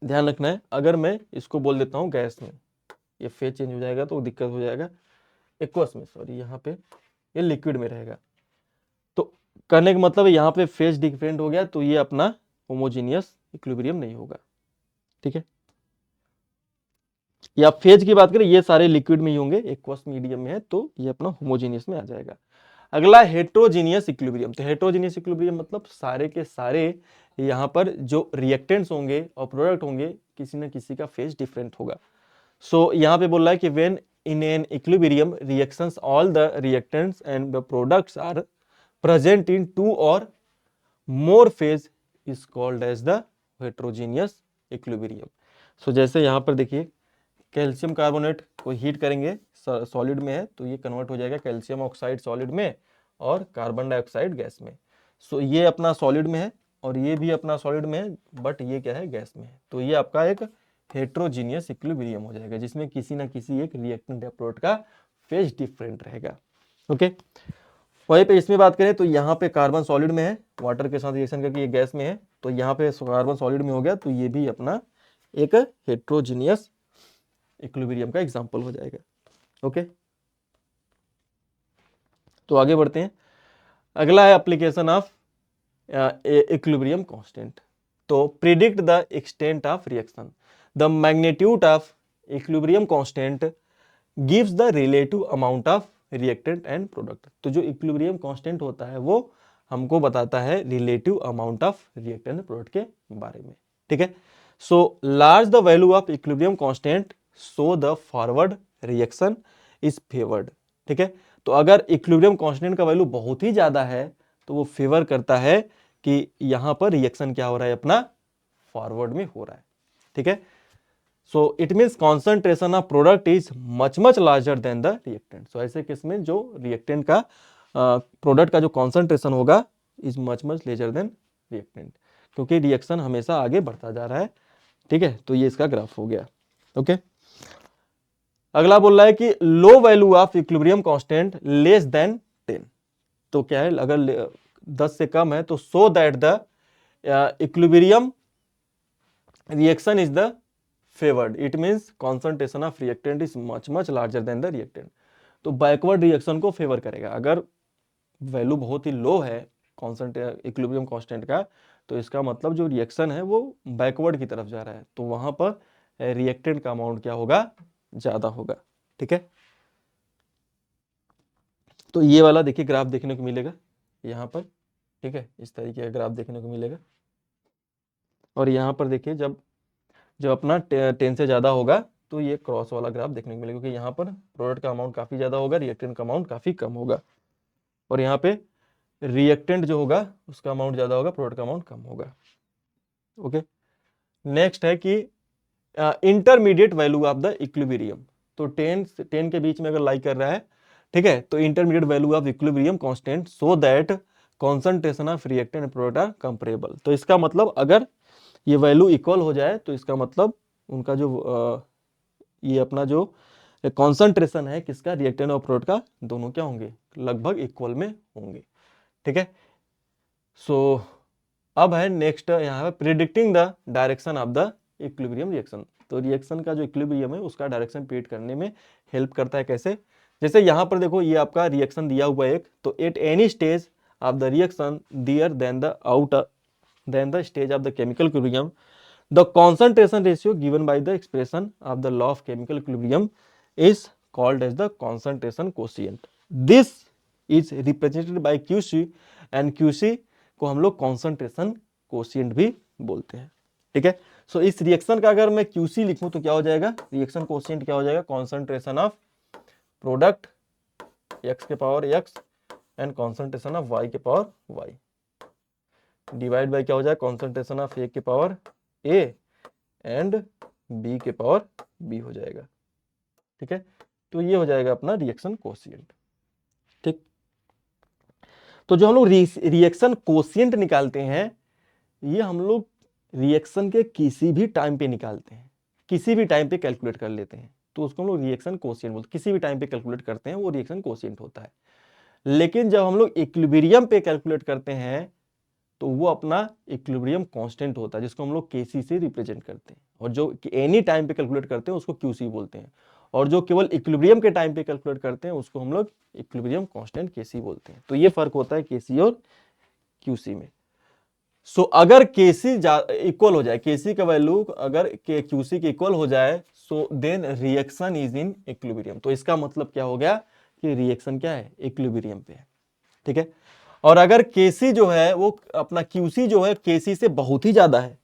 ध्यान रखना है, अगर मैं इसको बोल देता हूँ गैस में, ये फेज चेंज हो जाएगा तो दिक्कत हो जाएगा। एक्वस में, सॉरी, यहाँ पे ये लिक्विड में रहेगा, तो करने का मतलब है यहाँ पे फेज डिफरेंट हो गया तो ये अपना होमोजीनियस इक्विलिब्रियम नहीं होगा। ठीक है, या फेज की बात करें, ये सारे लिक्विड में ही होंगे, एक्वस मीडियम में है तो ये अपना होमोजीनियस में आ जाएगा। अगला हेट्रोजीनियस इक्विलिब्रियम। तो हेट्रोजीनियस इक्विलिब्रियम मतलब सारे के सारे यहाँ पर जो रिएक्टेंट्स होंगे और प्रोडक्ट होंगे, किसी न किसी का फेज डिफरेंट होगा। सो यहाँ पे बोल रहा है कि when in an equilibrium reactions all the reactants and the products are present in two और more phase is called as the heterogeneous equilibrium. So जैसे यहाँ पर देखिए, कैल्शियम कार्बोनेट को हीट करेंगे, सॉलिड में है तो ये कन्वर्ट हो जाएगा कैल्शियम ऑक्साइड सॉलिड में और कार्बन डाइऑक्साइड गैस में। सो ये अपना सॉलिड में है और ये भी अपना सॉलिड में है, बट ये क्या है, गैस में है। तो ये आपका एक हेट्रोजीनियस इक्विलिब्रियम हो जाएगा, जिसमें किसी ना किसी एक रिएक्टेंट या प्रोडक्ट का फेज डिफरेंट रहेगा। ओके, वहीं पे इसमें बात करें तो यहाँ पे कार्बन सॉलिड में है, वाटर के साथ रिएक्शन करके ये गैस में है, तो यहाँ पे कार्बन सॉलिड में हो गया, तो ये भी अपना एक हेट्रोजीनियस इक्विलिब्रियम का एग्जांपल हो जाएगा। ओके, तो आगे बढ़ते हैं। अगला है एप्लीकेशन ऑफ इक्विलिब्रियम कांस्टेंट। तो predict the extent of reaction, the magnitude of equilibrium constant gives the relative amount of reactant and product. तो जो इक्विलिब्रियम कांस्टेंट होता है वो हमको बताता है relative amount of reactant and product के बारे में। ठीक है, so large the value of equilibrium constant so the forward reaction is favoured. ठीक है, तो अगर इक्विलिब्रियम कांस्टेंट का वैल्यू बहुत ही ज्यादा है तो वो फेवर करता है कि यहां पर रिएक्शन क्या हो रहा है, अपना फॉरवर्ड में हो रहा है। ठीक है, so it means concentration of product is much much larger than the reactant. So ऐसे केस में जो रिएक्टेंट का प्रोडक्ट का जो कॉन्सेंट्रेशन होगा is much much lesser than reactant, क्योंकि रिएक्शन हमेशा आगे बढ़ता जा रहा है। ठीक है, तो ये इसका ग्राफ हो गया। ओके, अगला बोल रहा है कि low value of equilibrium constant less than 10। तो क्या है, अगर 10 से कम है तो so that the equilibrium reaction is the favoured, it means concentration of reactant is much much larger than the reactant. तो बैकवर्ड रिएक्शन को फेवर करेगा। अगर वैल्यू बहुत ही लो है इक्विलिब्रियम कांस्टेंट का, तो इसका मतलब जो रिएक्शन है वो बैकवर्ड की तरफ जा रहा है, तो वहां पर रिएक्टेंट का अमाउंट क्या होगा, ज्यादा होगा। ठीक है, तो ये वाला देखिए ग्राफ देखने को मिलेगा यहाँ पर। ठीक है, इस तरीके का ग्राफ देखने को मिलेगा। और यहाँ पर देखिए, जब जब अपना 10 से ज्यादा होगा तो ये क्रॉस वाला ग्राफ देखने को मिलेगा, क्योंकि यहाँ पर प्रोडक्ट का अमाउंट काफी ज्यादा होगा, रिएक्टेंट का अमाउंट काफी कम होगा। और यहाँ पे रिएक्टेंट जो होगा उसका अमाउंट ज्यादा होगा, प्रोडक्ट का अमाउंट कम होगा। ओके, नेक्स्ट है कि intermediate value of the equilibrium. तो 10 के बीच में अगर लाई कर रहा है, ठीक है, तो intermediate value of equilibrium constant so that concentration of reactant and product are comparable. तो इसका मतलब अगर ये वैल्यू इक्वल हो जाए तो इसका मतलब उनका जो ये अपना जो कॉन्सेंट्रेशन है किसका, रिएक्टेंट और प्रोडक्ट का, दोनों क्या होंगे, लगभग इक्वल में होंगे। ठीक है, सो अब है नेक्स्ट यहाँ पे predicting the direction of the equilibrium reaction. तो रिएक्शन का जो इक्विलिब्रियम है उसका डायरेक्शन प्रिडिक्ट करने में हेल्प करता है। कैसे, जैसे यहाँ पर देखो, ये आपका रिएक्शन दिया हुआ है एक, तो at any stage of the reaction there then the outer then the stage of the chemical equilibrium the concentration ratio given by the expression of the law of chemical equilibrium is called as the concentration quotient. This is represented by QC and QC को हम लोग concentration quotient भी बोलते हैं। ठीक है, सो इस रिएक्शन का अगर मैं QC लिखूं तो क्या हो जाएगा, रिएक्शन कोशिएंट क्या हो जाएगा, कॉन्सेंट्रेशन ऑफ प्रोडक्ट x के power x and concentration of y के पावर y डिवाइड बाय क्या हो जाएगा, कॉन्सेंट्रेशन ऑफ a के पावर a एंड b के पावर b हो जाएगा। ठीक है, तो ये हो जाएगा अपना रिएक्शन कोशिएंट। ठीक, तो जो हम लोग रिएक्शन कोशिएंट निकालते हैं, ये हम लोग रिएक्शन के किसी भी टाइम पे निकालते हैं, किसी भी टाइम पे कैलकुलेट कर लेते हैं, तो उसको हम लोग रिएक्शन कोशिएंट बोलते हैं। किसी भी टाइम पे कैलकुलेट करते हैं वो रिएक्शन कोशिएंट होता है। लेकिन जब हम लोग इक्विलिब्रियम पे कैलकुलेट करते हैं तो वो अपना इक्विलिब्रियम कांस्टेंट होता है, जिसको हम लोग केसी से रिप्रेजेंट करते हैं। और जो एनी टाइम पे कैलकुलेट करते हैं उसको क्यूसी बोलते हैं, और जो केवल इक्विलिब्रियम के टाइम पे कैलकुलेट करते हैं उसको हम लोग इक्विलिब्रियम कांस्टेंट केसी बोलते हैं। तो ये फर्क होता है केसी और क्यूसी में। सो अगर केसी इक्वल हो जाए, केसी का वैल्यू अगर क्यूसी के इक्वल हो जाए, so then reaction is in equilibrium. तो इसका मतलब क्या हो गया कि रिएक्शन क्या है, इक्विलिब्रियम पे है। ठीक है। और अगर केसी जो है वो अपना क्यूसी जो है केसी से बहुत ही ज्यादा है,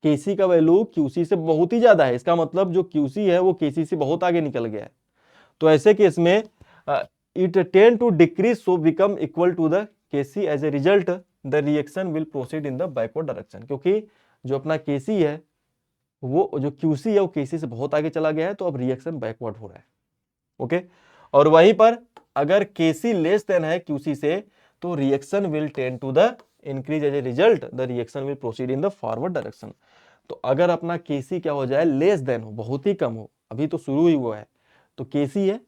केसी का वैल्यू क्यूसी से बहुत ही ज्यादा है, इसका मतलब जो क्यूसी है वो केसी से बहुत आगे निकल गया है, तो ऐसे केस में it tend to decrease so become equal to the K C. As a result the reaction will proceed in the backward direction, क्योंकि जो अपना केसी है वो जो क्यूसी है वो केसी से बहुत आगे चला गया है, तो अब रिएक्शन बैकवर्ड हो रहा है। ओके। और वहीं पर अगर केसी लेस देन है क्यूसी से, तो reaction will tend to the increase. As a result the reaction will proceed in the forward direction. तो अगर अपना केसी क्या हो जाए, लेस देन हो, बहुत ही कम हो, अभी तो शुरू ही हुआ है, तो केसी है,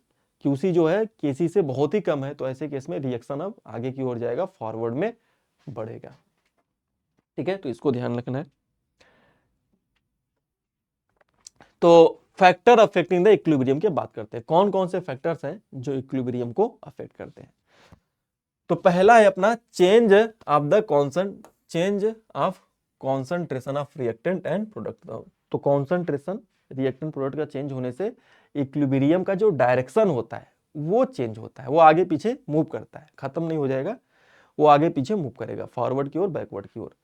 क्यूसी जो है केसी से बहुत ही कम है, तो ऐसे केस में रिएक्शन अब आगे की ओर जाएगा, फॉरवर्ड में बढ़ेगा। ठीक है, तो इसको ध्यान रखना है। तो फैक्टर अफेक्टिंग द इक्विलिब्रियम की बात करते हैं, कौन कौन से फैक्टर्स हैं जो इक्विलिब्रियम को अफेक्ट करते हैं। तो पहला है अपना change of the concentration of reactant and product. तो कॉन्सेंट्रेशन रिएक्टेंट प्रोडक्ट का चेंज होने से इक्विलिब्रियम का जो डायरेक्शन होता है वो चेंज होता है, वो आगे पीछे मूव करता है, खत्म नहीं हो जाएगा, वो आगे पीछे मूव करेगा, फॉरवर्ड की ओर, बैकवर्ड की ओर।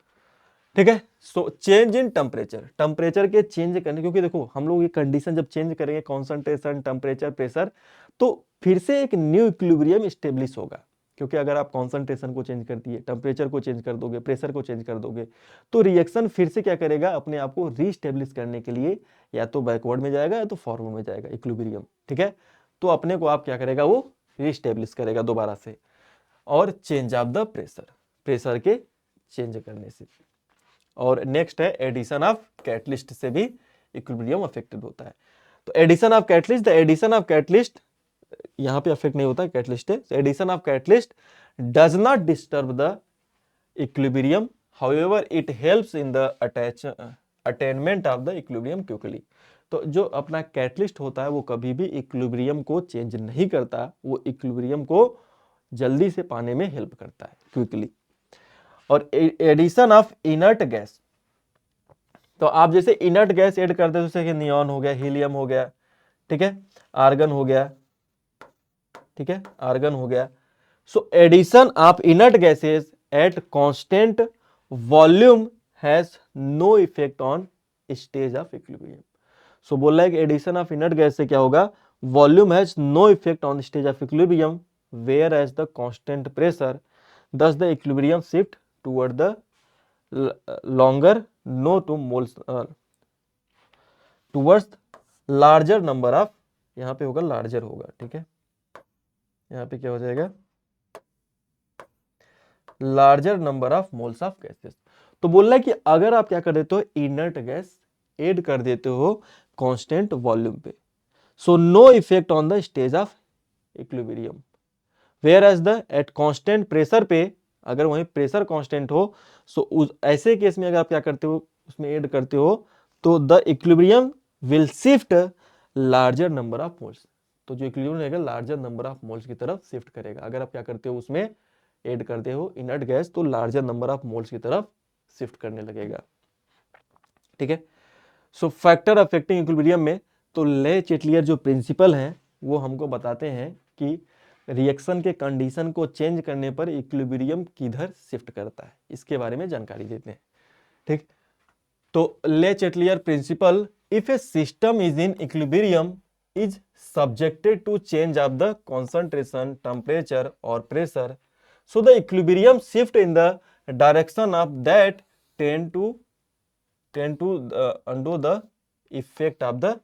ठीक है। So change in temperature, temperature के चेंज करने, क्योंकि देखो हम लोग ये कंडीशन जब चेंज करेंगे, कॉन्सेंट्रेशन, टेम्परेचर, प्रेशर, तो फिर से एक न्यू इक्विलिब्रियम स्टेब्लिश होगा। क्योंकि अगर आप कॉन्सेंट्रेशन को चेंज कर दिए, टेम्परेचर को चेंज कर दोगे, प्रेशर को चेंज कर दोगे, तो रिएक्शन फिर से क्या करेगा, अपने आप को रीस्टेब्लिश करने के लिए या तो बैकवर्ड में जाएगा या तो फॉरवर्ड में जाएगा इक्विलिब्रियम। ठीक है। तो अपने को आप क्या करेगा, वो रीस्टेब्लिश करेगा दोबारा से। और change of the pressure, pressure के चेंज करने से। और नेक्स्ट है एडिशन ऑफ कैटलिस्ट से भी इक्विलिब्रियम अफेक्टेड होता है। तो addition of catalyst, the addition of catalyst यहां पे अफेक्ट नहीं होता, कैटलिस्ट है, addition of catalyst does not disturb the equilibrium, however it helps in the attainment of the equilibrium quickly. तो जो अपना कैटलिस्ट होता है वो कभी भी इक्विलिब्रियम को चेंज नहीं करता, वो इक्विलिब्रियम को जल्दी से पाने में हेल्प करता है, क्विकली। और एडिशन ऑफ इनर्ट गैस, तो आप जैसे इनर्ट गैस ऐड करते हैं, जैसे कि नियॉन हो गया, हीलियम हो गया, ठीक है, आर्गन हो गया, ठीक है, आर्गन हो गया। So addition of inert gases at constant volume has no effect on stage of equilibrium. So बोल रहा है कि एडिशन ऑफ इनर्ट गैस से क्या होगा, volume has no effect on stage of equilibrium whereas the constant pressure, thus the equilibrium shift toward the longer no to moles towards larger number of, यहाँ पे होगा larger होगा, ठीक है, यहाँ पे क्या हो जाएगा, larger number of moles of gases। तो बोल रहा है कि अगर आप क्या कर देते हो, इनर्ट गैस ऐड कर देते हो कांस्टेंट वॉल्यूम पे, so no effect on the stage of equilibrium, whereas the at constant pressure पे, अगर वहीं प्रेशर कांस्टेंट हो, सो उस ऐसे केस में अगर आप क्या करते हो, उसमें ऐड करते हो, तो the equilibrium will shift larger number of moles. तो जो इक्विलिब्रियम रहेगा लार्जर नंबर ऑफ मोल्स की तरफ शिफ्ट करेगा। अगर आप क्या करते हो, उसमें ऐड करते हो इनर्ट गैस, तो लार्जर नंबर ऑफ मोल्स की तरफ शिफ्ट करने लगेगा। ठीक है। सो फैक्टर अफेक्टिंग इक्विलिब्रियम में तो ले चेटलियर जो प्रिंसिपल है वो हमको बताते हैं कि रिएक्शन के कंडीशन को चेंज करने पर इक्विलिब्रियम किधर शिफ्ट करता है, इसके बारे में जानकारी देते हैं। ठीक। तो le Chatelier principle, if a system is in equilibrium is subjected to change of the concentration, temperature और pressure, so the equilibrium shift in the direction of that tend to undo the effect of the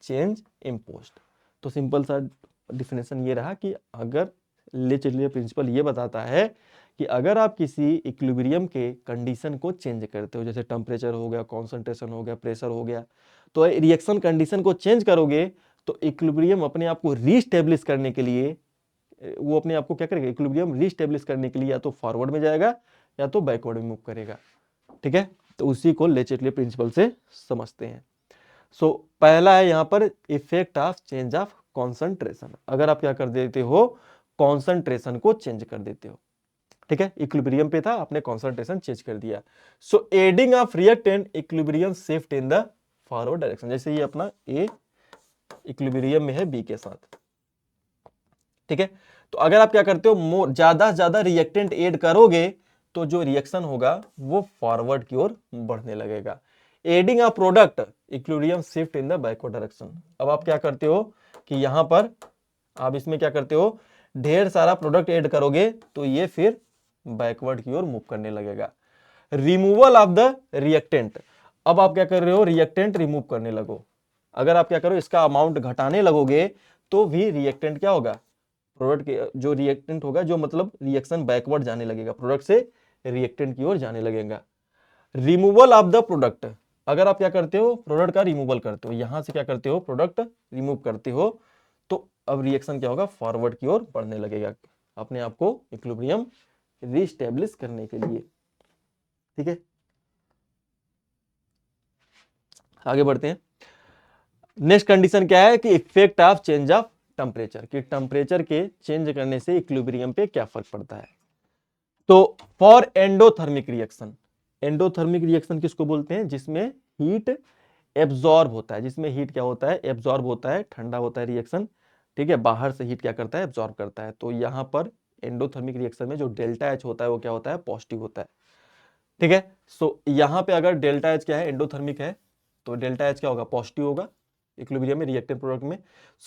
change imposed. तो सिंपल सा डिफिनेशन ये रहा कि अगर ले चलिए प्रिंसिपल ये बताता है कि अगर आप किसी इक्विलिब्रियम के कंडीशन को चेंज करते हो, जैसे टेम्परेचर हो गया, कॉन्सेंट्रेशन हो गया, प्रेशर हो गया, तो रिएक्शन कंडीशन को चेंज करोगे तो इक्विलिब्रियम अपने आप को रीस्टेब्लिश करने के लिए वो अपने आप को क्या करेगा, इक्विलिब्रियम रीस्टेब्लिश करने के लिए या तो फॉरवर्ड में जाएगा या तो बैकवर्ड में मूव करेगा। ठीक है, तो उसी को ले चलिए प्रिंसिपल से समझते हैं। सो पहला है यहाँ पर effect of change of concentration. अगर आप क्या कर देते हो, कॉन्सेंट्रेशन को चेंज कर देते हो, ठीक है, इक्विलिब्रियम पे था, आपने कॉन्सेंट्रेशन चेंज कर दिया। So adding of reactant equilibrium shift in the forward direction. जैसे ये अपना ए इक्विलिब्रियम में है बी के साथ, ठीक है, तो अगर आप क्या करते हो, मोर ज्यादा से ज्यादा रिएक्टेंट ऐड करोगे तो जो रिएक्शन होगा वो फॉरवर्ड की ओर बढ़ने लगेगा। Adding a product equilibrium shift in the backward direction. अब आप क्या करते हो कि यहां पर आप इसमें क्या करते हो, ढेर सारा प्रोडक्ट ऐड करोगे तो ये फिर बैकवर्ड की ओर मूव करने लगेगा। Removal of the reactant. अब आप क्या कर रहे हो, रिएक्टेंट रिमूव करने लगो। अगर आप क्या करो, इसका अमाउंट घटाने लगोगे तो भी रिएक्टेंट क्या होगा, प्रोडक्ट के जो रिएक्टेंट होगा, जो मतलब रिएक्शन बैकवर्ड जाने लगेगा, प्रोडक्ट से रिएक्टेंट की ओर जाने लगेगा। Removal of the product. अगर आप क्या करते हो, प्रोडक्ट का रिमूवल करते हो, यहां से क्या करते हो, प्रोडक्ट रिमूव करते हो, तो अब रिएक्शन क्या होगा, फॉरवर्ड की ओर बढ़ने लगेगा, अपने आप को इक्विलिब्रियम रीस्टेब्लिश करने के लिए। ठीक है, आगे बढ़ते हैं। नेक्स्ट कंडीशन क्या है कि effect of change of temperature, कि टेम्परेचर के चेंज करने से इक्विलिब्रियम पे क्या फर्क पड़ता है। तो for endothermic reaction, endothermic reaction किसको बोलते हैं, जिसमें हीट एब्जॉर्ब होता है, जिसमें हीट क्या होता है, एब्जॉर्ब होता है, ठंडा होता है रिएक्शन, ठीक है, बाहर से हीट क्या करता है, एब्जॉर्ब करता है। तो यहां पर एंडोथर्मिक रिएक्शन में जो डेल्टा एच होता है वो क्या होता है, पॉजिटिव होता है। ठीक है, सो यहां पे अगर डेल्टा एच क्या है, एंडोथर्मिक है, तो डेल्टा एच क्या होगा, पॉजिटिव होगा इक्विलिब्रियम में, रिएक्टेंट प्रोडक्ट में।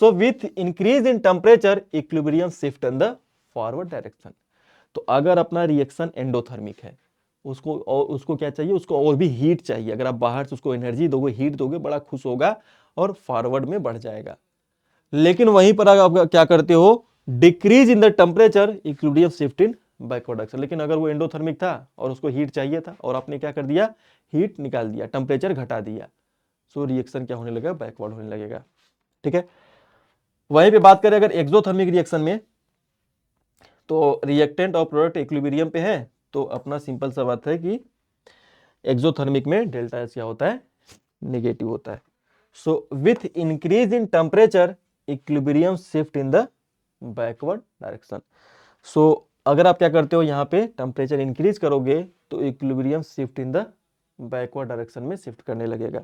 सो with increase in temperature equilibrium shift in the forward direction. तो अगर अपना रिएक्शन एंडोथर्मिक है, उसको क्या चाहिए, उसको और भी हीट चाहिए। अगर आप बाहर से उसको एनर्जी दोगे, हीट दोगे, बड़ा खुश होगा और फॉरवर्ड में बढ़ जाएगा। लेकिन वहीं पर अगर आप क्या करते हो, decrease in the temperature equilibrium shift in backward direction. लेकिन अगर वो एंडोथर्मिक था और उसको हीट चाहिए था और आपने क्या कर दिया, हीट निकाल दिया, टेम्परेचर घटा दिया, सो रिएक्शन क्या होने लगेगा, बैकवर्ड होने लगेगा। ठीक है, वहीं पे बात करें अगर एक्सोथर्मिक रिएक्शन में, तो रिएक्टेंट और प्रोडक्ट इक्विलिब्रियम पे है, तो अपना सिंपल सा बात है कि एक्सोथर्मिक में डेल्टा एच क्या होता है, नेगेटिव होता है। So with increase in temperature equilibrium shift in the backward direction. So अगर आप क्या करते हो, यहाँ पे टेम्परेचर इंक्रीज करोगे तो equilibrium shift in the backward direction में शिफ्ट करने लगेगा।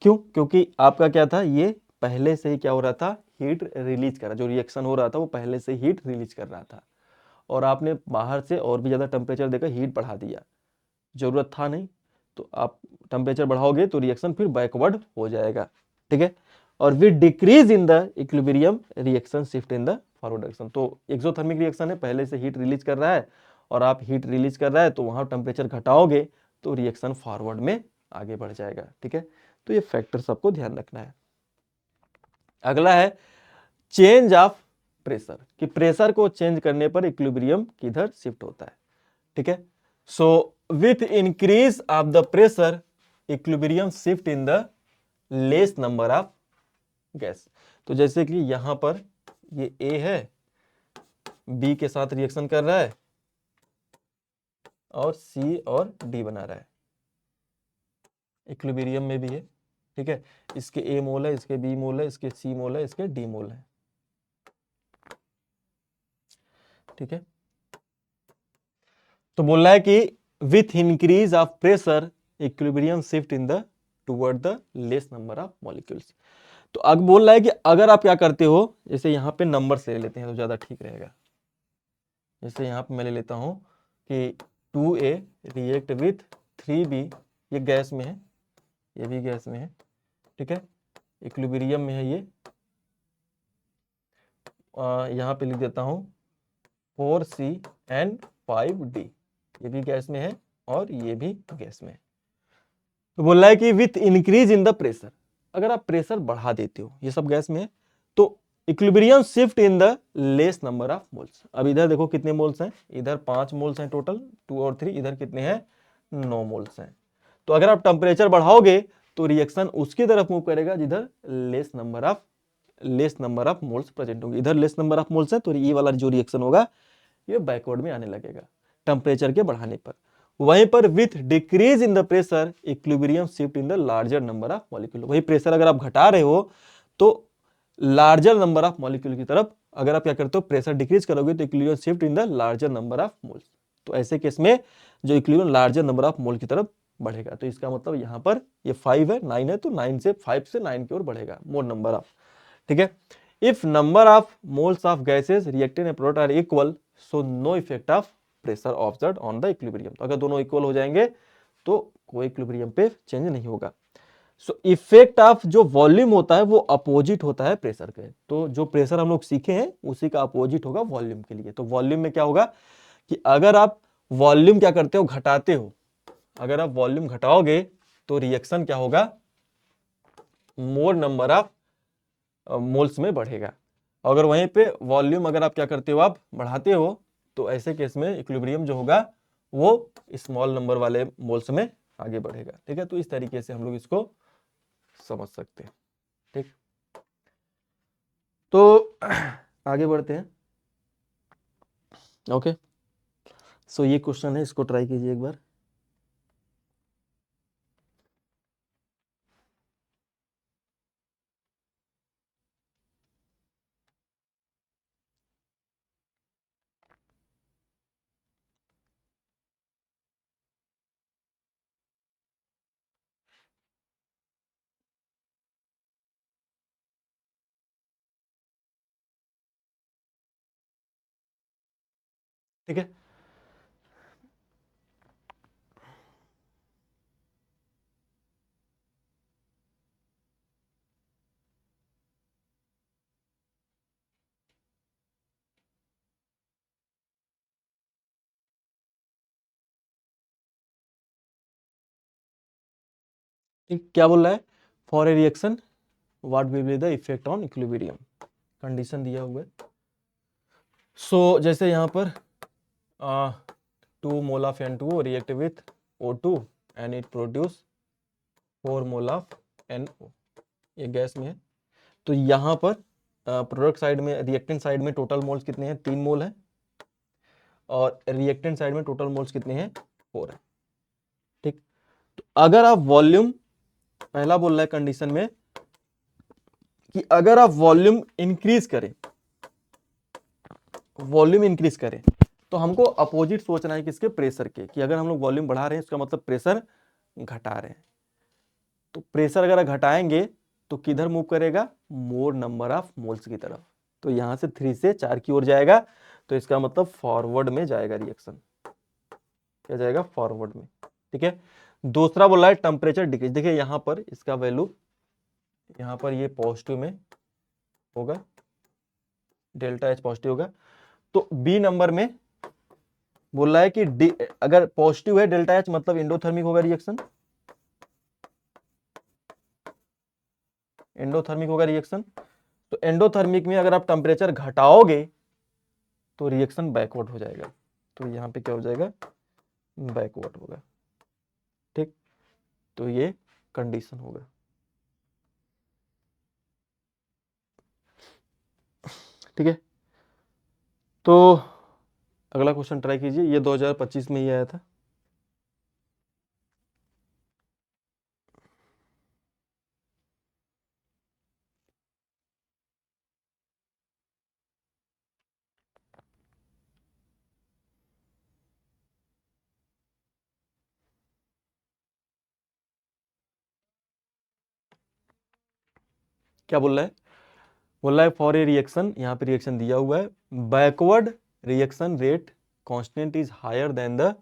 क्यों, क्योंकि आपका क्या था, ये पहले से ही क्या हो रहा था, हीट रिलीज कर रहा, जो रिएक्शन हो रहा था वो पहले से हीट रिलीज कर रहा था, और आपने बाहर से और भी ज्यादा टेम्परेचर देकर हीट बढ़ा दिया, जरूरत था नहीं, तो आप टेम्परेचर बढ़ाओगे तो रिएक्शन फिर बैकवर्ड हो जाएगा। ठीक है, और with decrease in the equilibrium reaction shift in the forward direction. तो एक्सोथर्मिक रिएक्शन है, पहले से हीट रिलीज कर रहा है और आप हीट रिलीज कर रहा है, तो वहां टेम्परेचर घटाओगे तो रिएक्शन फॉरवर्ड में आगे बढ़ जाएगा। ठीक है, तो ये फैक्टर सबको ध्यान रखना है। अगला है चेंज ऑफ प्रेशर, कि प्रेशर को चेंज करने पर इक्विलिब्रियम किधर शिफ्ट होता है। ठीक है, so with increase of the pressure equilibrium shift in the less number of gas. तो जैसे कि यहां पर ये ए है, बी के साथ रिएक्शन कर रहा है और सी और डी बना रहा है, इक्विलिब्रियम में भी है। ठीक है, इसके ए मोल है, इसके बी मोल है, इसके सी मोल है, इसके डी मोल है। ठीक है, तो बोल रहा है कि with increase of pressure equilibrium shift in the toward the less number of molecules. तो अब बोल रहा है कि अगर आप क्या करते हो, जैसे यहां पे नंबर ले लेते हैं तो ज्यादा ठीक रहेगा। जैसे यहां पे मैं ले लेता हूं कि 2A रिएक्ट विथ 3B, ये गैस में है, ये भी गैस में है। ठीक है, इक्विलिब्रियम में है ये, यहां पे लिख देता हूं 4C and 5D, ये भी गैस में है और ये भी गैस में है। तो बोल रहा है कि with increase in the pressure, अगर आप प्रेशर बढ़ा देते हो, ये सब गैस में है, तो equilibrium shift in the less number of moles. अब इधर देखो कितने मोल्स हैं, इधर 5 मोल्स हैं टोटल, 2 और 3, इधर कितने हैं 9 मोल्स हैं। तो अगर आप टेम्परेचर बढ़ाओगे तो रिएक्शन उसकी तरफ मूव करेगा जिधर less number of moles present होंगे। इधर लेस नंबर ऑफ मोल्स है तो ये वाला जो रिएक्शन होगा ये बैकवर्ड में आने लगेगा टेम्परेचर के बढ़ाने पर। वहीं पर with decrease in the pressure equilibrium shift in the larger number of molecule. वही प्रेशर अगर आप घटा रहे हो तो लार्जर नंबर ऑफ मॉलिक्यूल की तरफ अगर आप क्या करते हो प्रेशर डिक्रीज करोगे तो equilibrium shift in the larger number of moles. तो ऐसे केस में जो equilibrium larger number of mole की तरफ बढ़ेगा। तो इसका मतलब यहाँ पर ये 5 है 9 है तो 9 से 5 से 9 की ओर बढ़ेगा मोर नंबर ऑफ। ठीक है, if number of moles of gases reactant and product are equal so no effect of pressure observed on the equilibrium. तो अगर दोनों इक्वल हो जाएंगे तो कोई इक्विलिब्रियम पे चेंज नहीं होगा। सो इफेक्ट ऑफ जो वॉल्यूम होता है वो अपोजिट होता है प्रेशर के। तो जो प्रेशर हम लोग सीखे हैं उसी का अपोजिट होगा वॉल्यूम के लिए। तो वॉल्यूम में क्या होगा कि अगर आप वॉल्यूम क्या करते हो घटाते हो, अगर आप वॉल्यूम घटाओगे तो रिएक्शन क्या होगा मोर नंबर ऑफ मोल्स में बढ़ेगा। अगर वहीं पे वॉल्यूम अगर आप क्या करते हो आप बढ़ाते हो तो ऐसे केस में इक्विलिब्रियम जो होगा वो स्मॉल नंबर वाले मोल्स में आगे बढ़ेगा। ठीक है, तो इस तरीके से हम लोग इसको समझ सकते हैं। ठीक, तो आगे बढ़ते हैं। ओके, सो ये क्वेश्चन है, इसको ट्राई कीजिए एक बार। ठीक है, ठीक, क्या बोल रहा है for a reaction what will be the effect on equilibrium, condition दिया हुआ है। सो जैसे यहाँ पर 2 mole of N2O react with O2 and it produce 4 mole of NO, ये गैस में है। तो यहाँ पर प्रोडक्ट साइड में रिएक्टेंट साइड में टोटल मोल्स कितने हैं 3 मोल है और रिएक्टेंट साइड में टोटल मोल्स कितने हैं 4 है। ठीक, तो अगर आप वॉल्यूम पहला बोल रहा है कंडीशन में कि अगर आप वॉल्यूम इंक्रीज करें तो हमको अपोजिट सोचना है किसके प्रेशर के, कि अगर हम लोग वॉल्यूम बढ़ा रहे हैं इसका मतलब प्रेशर घटा रहे हैं। तो प्रेशर अगर घटाएंगे तो किधर मूव करेगा मोर नंबर ऑफ मोल्स की तरफ। तो यहां से 3 से 4 की ओर जाएगा तो इसका मतलब फॉरवर्ड में जाएगा रिएक्शन, क्या जाएगा फॉरवर्ड में। ठीक है, दूसरा बोला है टेम्परेचर डिक्रीज। देखिए यहां पर इसका वैल्यू यहां पर ये पॉजिटिव में होगा, डेल्टा एच पॉजिटिव होगा। तो बी नंबर में बोल रहा है कि अगर पॉजिटिव है डेल्टा एच मतलब एंडोथर्मिक होगा रिएक्शन, एंडोथर्मिक होगा रिएक्शन। तो एंडोथर्मिक में अगर आप टेम्परेचर घटाओगे तो रिएक्शन बैकवर्ड हो जाएगा। तो यहां पे क्या हो जाएगा बैकवर्ड होगा। ठीक, तो ये कंडीशन होगा। ठीक है, तो अगला क्वेश्चन ट्राई कीजिए, ये 2025 में ही आया था। क्या बोल रहा है, बोल रहा है फॉर ए रिएक्शन, यहाँ पे रिएक्शन दिया हुआ है, backward reaction rate constant is higher than the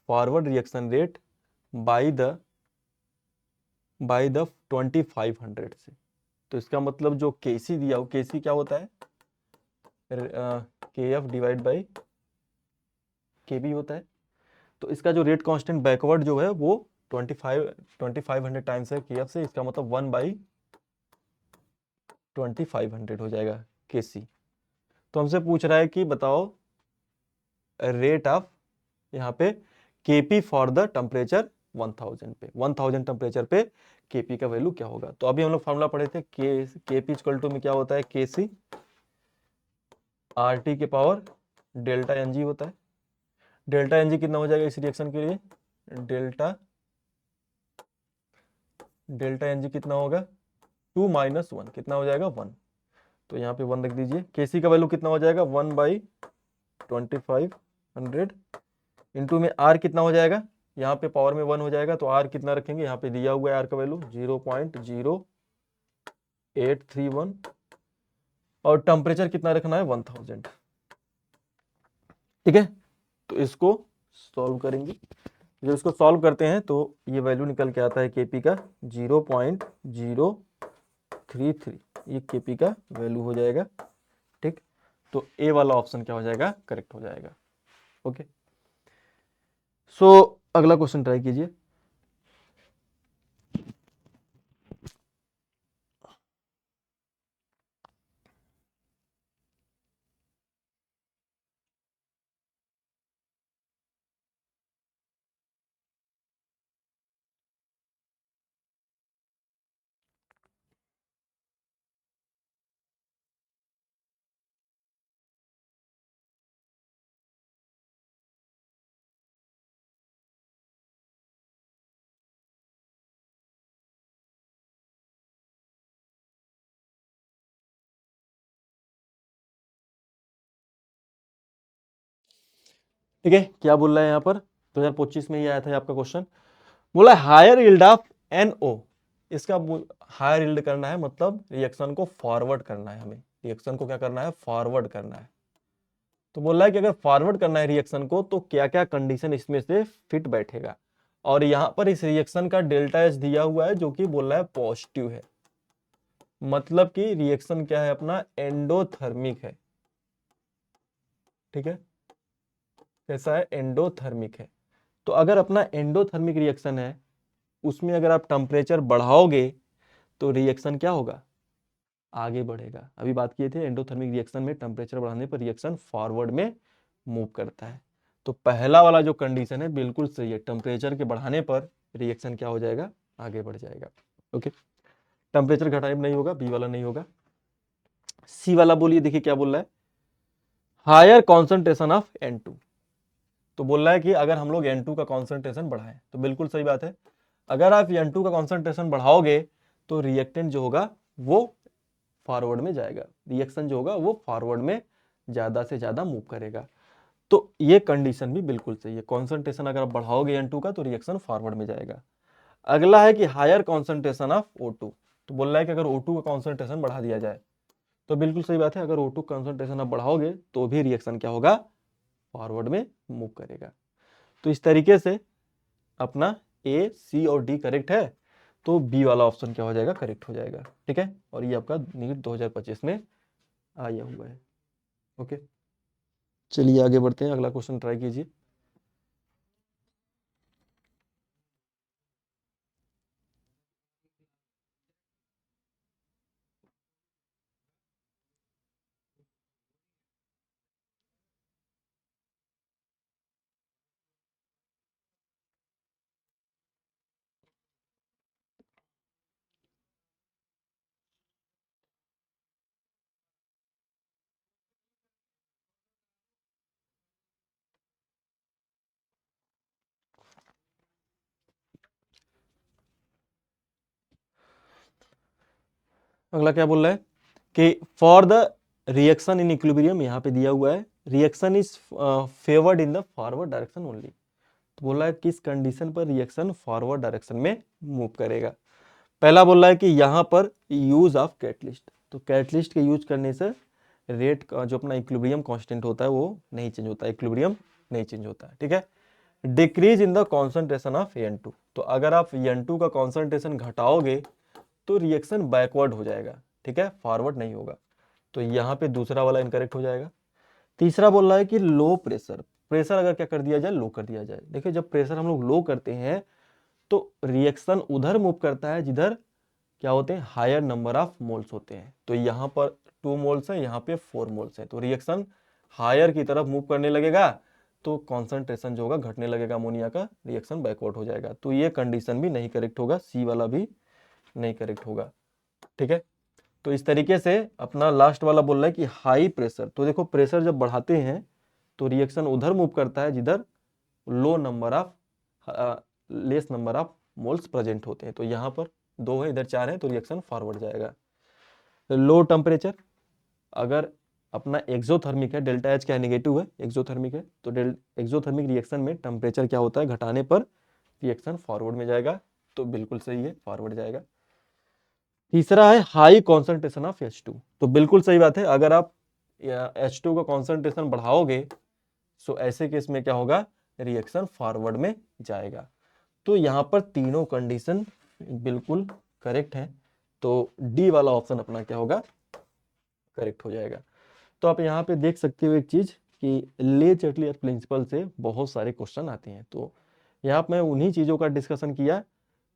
forward reaction rate by the 2500 से। तो इसका मतलब जो केसी दिया हो, केसी क्या होता है के F divide by K B होता है। तो इसका जो रेट कांस्टेंट बैकवर्ड जो है वो 2500 टाइम्स है के एफ से, इसका मतलब 1/2500 हो जाएगा Kc। तो हमसे पूछ रहा है कि बताओ रेट ऑफ यहाँ पे Kp फॉर द टेम्परेचर 1000 पे, 1000 टेम्परेचर पे Kp का वैल्यू क्या होगा। तो अभी हम लोग फॉर्मूला पढ़े थे Kp इक्वल टू में क्या होता है, Kc RT के पावर डेल्टा Ng होता है। डेल्टा Ng कितना हो जाएगा इस रिएक्शन के लिए, डेल्टा Ng कितना होगा 2 - 1 कितना हो जाएगा 1। तो यहाँ पे 1 रख दीजिए। Kc का वैल्यू कितना हो जाएगा 1/2500 इंटू में R कितना हो जाएगा, यहाँ पे पावर में 1 हो जाएगा तो R कितना रखेंगे, यहाँ पे दिया हुआ है R का वैल्यू 0.0831 और टेम्परेचर कितना रखना है 1000। ठीक है, तो इसको सॉल्व करेंगे। जब इसको सॉल्व करते हैं तो ये वैल्यू निकल के आता है Kp का 0.033, ये Kp का वैल्यू हो जाएगा। ठीक, तो ए वाला ऑप्शन क्या हो जाएगा, करेक्ट हो जाएगा। ओके, सो अगला क्वेश्चन ट्राई कीजिए। ठीक है, क्या बोल रहा है यहाँ पर, 2025 में ही आया था आपका क्वेश्चन। बोला हायर यील्ड ऑफ NO, इसका हायर यील्ड करना है मतलब रिएक्शन को फॉरवर्ड करना है, हमें रिएक्शन को क्या करना है, फॉरवर्ड करना है। तो बोल रहा है कि अगर फॉरवर्ड करना है रिएक्शन को तो क्या क्या कंडीशन इसमें से फिट बैठेगा। और यहाँ पर इस रिएक्शन का डेल्टा एच दिया हुआ है जो कि बोल रहा है पॉजिटिव है, मतलब कि रिएक्शन क्या है अपना, एंडोथर्मिक है। ठीक है, कैसा है, एंडोथर्मिक है। तो अगर अपना एंडोथर्मिक रिएक्शन है उसमें अगर आप टेम्परेचर बढ़ाओगे तो रिएक्शन क्या होगा, आगे बढ़ेगा। अभी बात किए थे एंडोथर्मिक रिएक्शन में टेम्परेचर बढ़ाने पर रिएक्शन फॉरवर्ड में मूव करता है। तो पहला वाला जो कंडीशन है बिल्कुल सही है, टेम्परेचर के बढ़ाने पर रिएक्शन क्या हो जाएगा, आगे बढ़ जाएगा। ओके, टेम्परेचर घटाने नहीं होगा, बी वाला नहीं होगा। सी वाला बोलिए, देखिए क्या बोल रहा है, हायर कॉन्सेंट्रेशन ऑफ N2। तो बोल रहा है कि अगर हम लोग N2 का कॉन्सेंट्रेशन बढ़ाएं तो बिल्कुल सही बात है, अगर आप N2 का कॉन्सेंट्रेशन बढ़ाओगे तो रिएक्टेंट जो होगा वो फॉरवर्ड में जाएगा, रिएक्शन जो होगा वो फॉरवर्ड में ज्यादा से ज्यादा मूव करेगा। तो ये कंडीशन भी बिल्कुल सही है, कॉन्सेंट्रेशन अगर आप बढ़ाओगे N2 का तो रिएक्शन फॉरवर्ड में जाएगा। अगला है कि हायर कॉन्सेंट्रेशन ऑफ O2। तो बोल रहा है कि अगर O2 का कॉन्सेंट्रेशन बढ़ा दिया जाए तो बिल्कुल सही बात है, अगर O2 कॉन्सेंट्रेशन आप बढ़ाओगे तो भी रिएक्शन क्या होगा, फॉरवर्ड में मूव करेगा। तो इस तरीके से अपना ए, सी और डी करेक्ट है, तो बी वाला ऑप्शन क्या हो जाएगा, करेक्ट हो जाएगा। ठीक है, और ये आपका नीट 2025 में आया हुआ है। ओके, चलिए आगे बढ़ते हैं, अगला क्वेश्चन ट्राई कीजिए। अगला क्या बोल रहा है कि for the reaction in equilibrium, यहाँ पे दिया हुआ है reaction is favoured in the forward direction only. तो बोल रहा है किस कंडीशन पर रिएक्शन फॉरवर्ड डायरेक्शन में मूव करेगा। पहला बोल रहा है कि यहाँ पर यूज ऑफ कैटलिस्ट, तो कैटलिस्ट के यूज करने से रेट का जो अपना इक्विलिब्रियम कांस्टेंट होता है वो नहीं चेंज होता, इक्विलिब्रियम नहीं चेंज होता है। ठीक है, decrease in the concentration of N2, तो अगर आप N2 का कॉन्सेंट्रेशन घटाओगे तो रिएक्शन बैकवर्ड हो जाएगा। ठीक है, फॉरवर्ड नहीं होगा, तो यहाँ पे दूसरा वाला इनकरेक्ट हो जाएगा। तीसरा बोल रहा है कि लो प्रेशर, प्रेशर अगर क्या कर दिया जाए, लो कर दिया जाए। देखिए जब प्रेशर हम लोग लो करते हैं तो रिएक्शन उधर मूव करता है जिधर क्या होते हैं, हायर नंबर ऑफ मोल्स होते हैं। तो यहाँ पर 2 मोल्स है, यहाँ पे 4 मोल्स है, तो रिएक्शन हायर की तरफ मूव करने लगेगा, तो कॉन्सेंट्रेशन जो होगा घटने लगेगा अमोनिया का, रिएक्शन बैकवर्ड हो जाएगा। तो ये कंडीशन भी नहीं करेक्ट होगा, सी वाला भी नहीं करेक्ट होगा। ठीक है, तो इस तरीके से अपना लास्ट वाला बोल रहा है कि हाई प्रेशर, तो देखो प्रेशर जब बढ़ाते हैं तो रिएक्शन उधर मूव करता है जिधर low number of less number of moles present होते हैं। तो यहाँ पर 2 है, इधर 4 है, तो रिएक्शन फॉरवर्ड जाएगा। लो टेम्परेचर, अगर अपना एक्सोथर्मिक है, डेल्टा एच क्या है, नेगेटिव है, एक्सोथर्मिक है, तो एक्सोथर्मिक रिएक्शन में टेम्परेचर क्या होता है, घटाने पर रिएक्शन फॉरवर्ड में जाएगा, तो बिल्कुल सही है, फॉरवर्ड जाएगा। तीसरा है हाई कॉन्सेंट्रेशन ऑफ H2, तो बिल्कुल सही बात है, अगर आप H2 का कॉन्सेंट्रेशन बढ़ाओगे तो ऐसे केस में क्या होगा, रिएक्शन फॉरवर्ड में जाएगा। तो यहाँ पर तीनों कंडीशन बिल्कुल करेक्ट है, तो डी वाला ऑप्शन अपना क्या होगा, करेक्ट हो जाएगा। तो आप यहाँ पे देख सकते हो एक चीज कि ले चटली प्रिंसिपल से बहुत सारे क्वेश्चन आते हैं, तो यहाँ पे मैं उन्हीं चीजों का डिस्कशन किया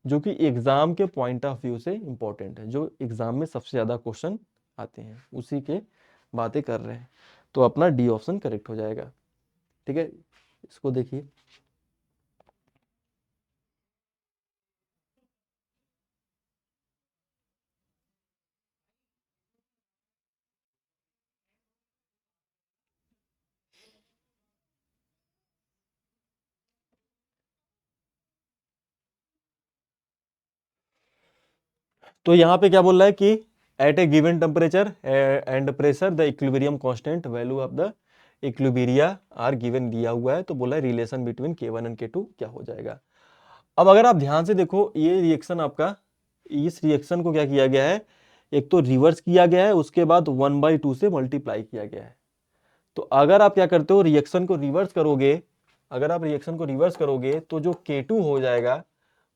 जो कि एग्जाम के पॉइंट ऑफ व्यू से इंपॉर्टेंट है, जो एग्जाम में सबसे ज्यादा क्वेश्चन आते हैं, उसी के बातें कर रहे हैं। तो अपना डी ऑप्शन करेक्ट हो जाएगा। ठीक है, इसको देखिए, तो यहाँ पे क्या बोल रहा है कि at a given temperature and pressure the equilibrium constant value of the equilibria are given, दिया हुआ है, तो बोला है relation between K1 and K2 क्या हो जाएगा। अब अगर आप ध्यान से देखो, ये रिएक्शन आपका, इस रिएक्शन को क्या किया गया है, एक तो रिवर्स किया गया है, उसके बाद 1/2 से मल्टीप्लाई किया गया है। तो अगर आप क्या करते हो, रिएक्शन को रिवर्स करोगे, अगर आप रिएक्शन को रिवर्स करोगे तो जो K2 हो जाएगा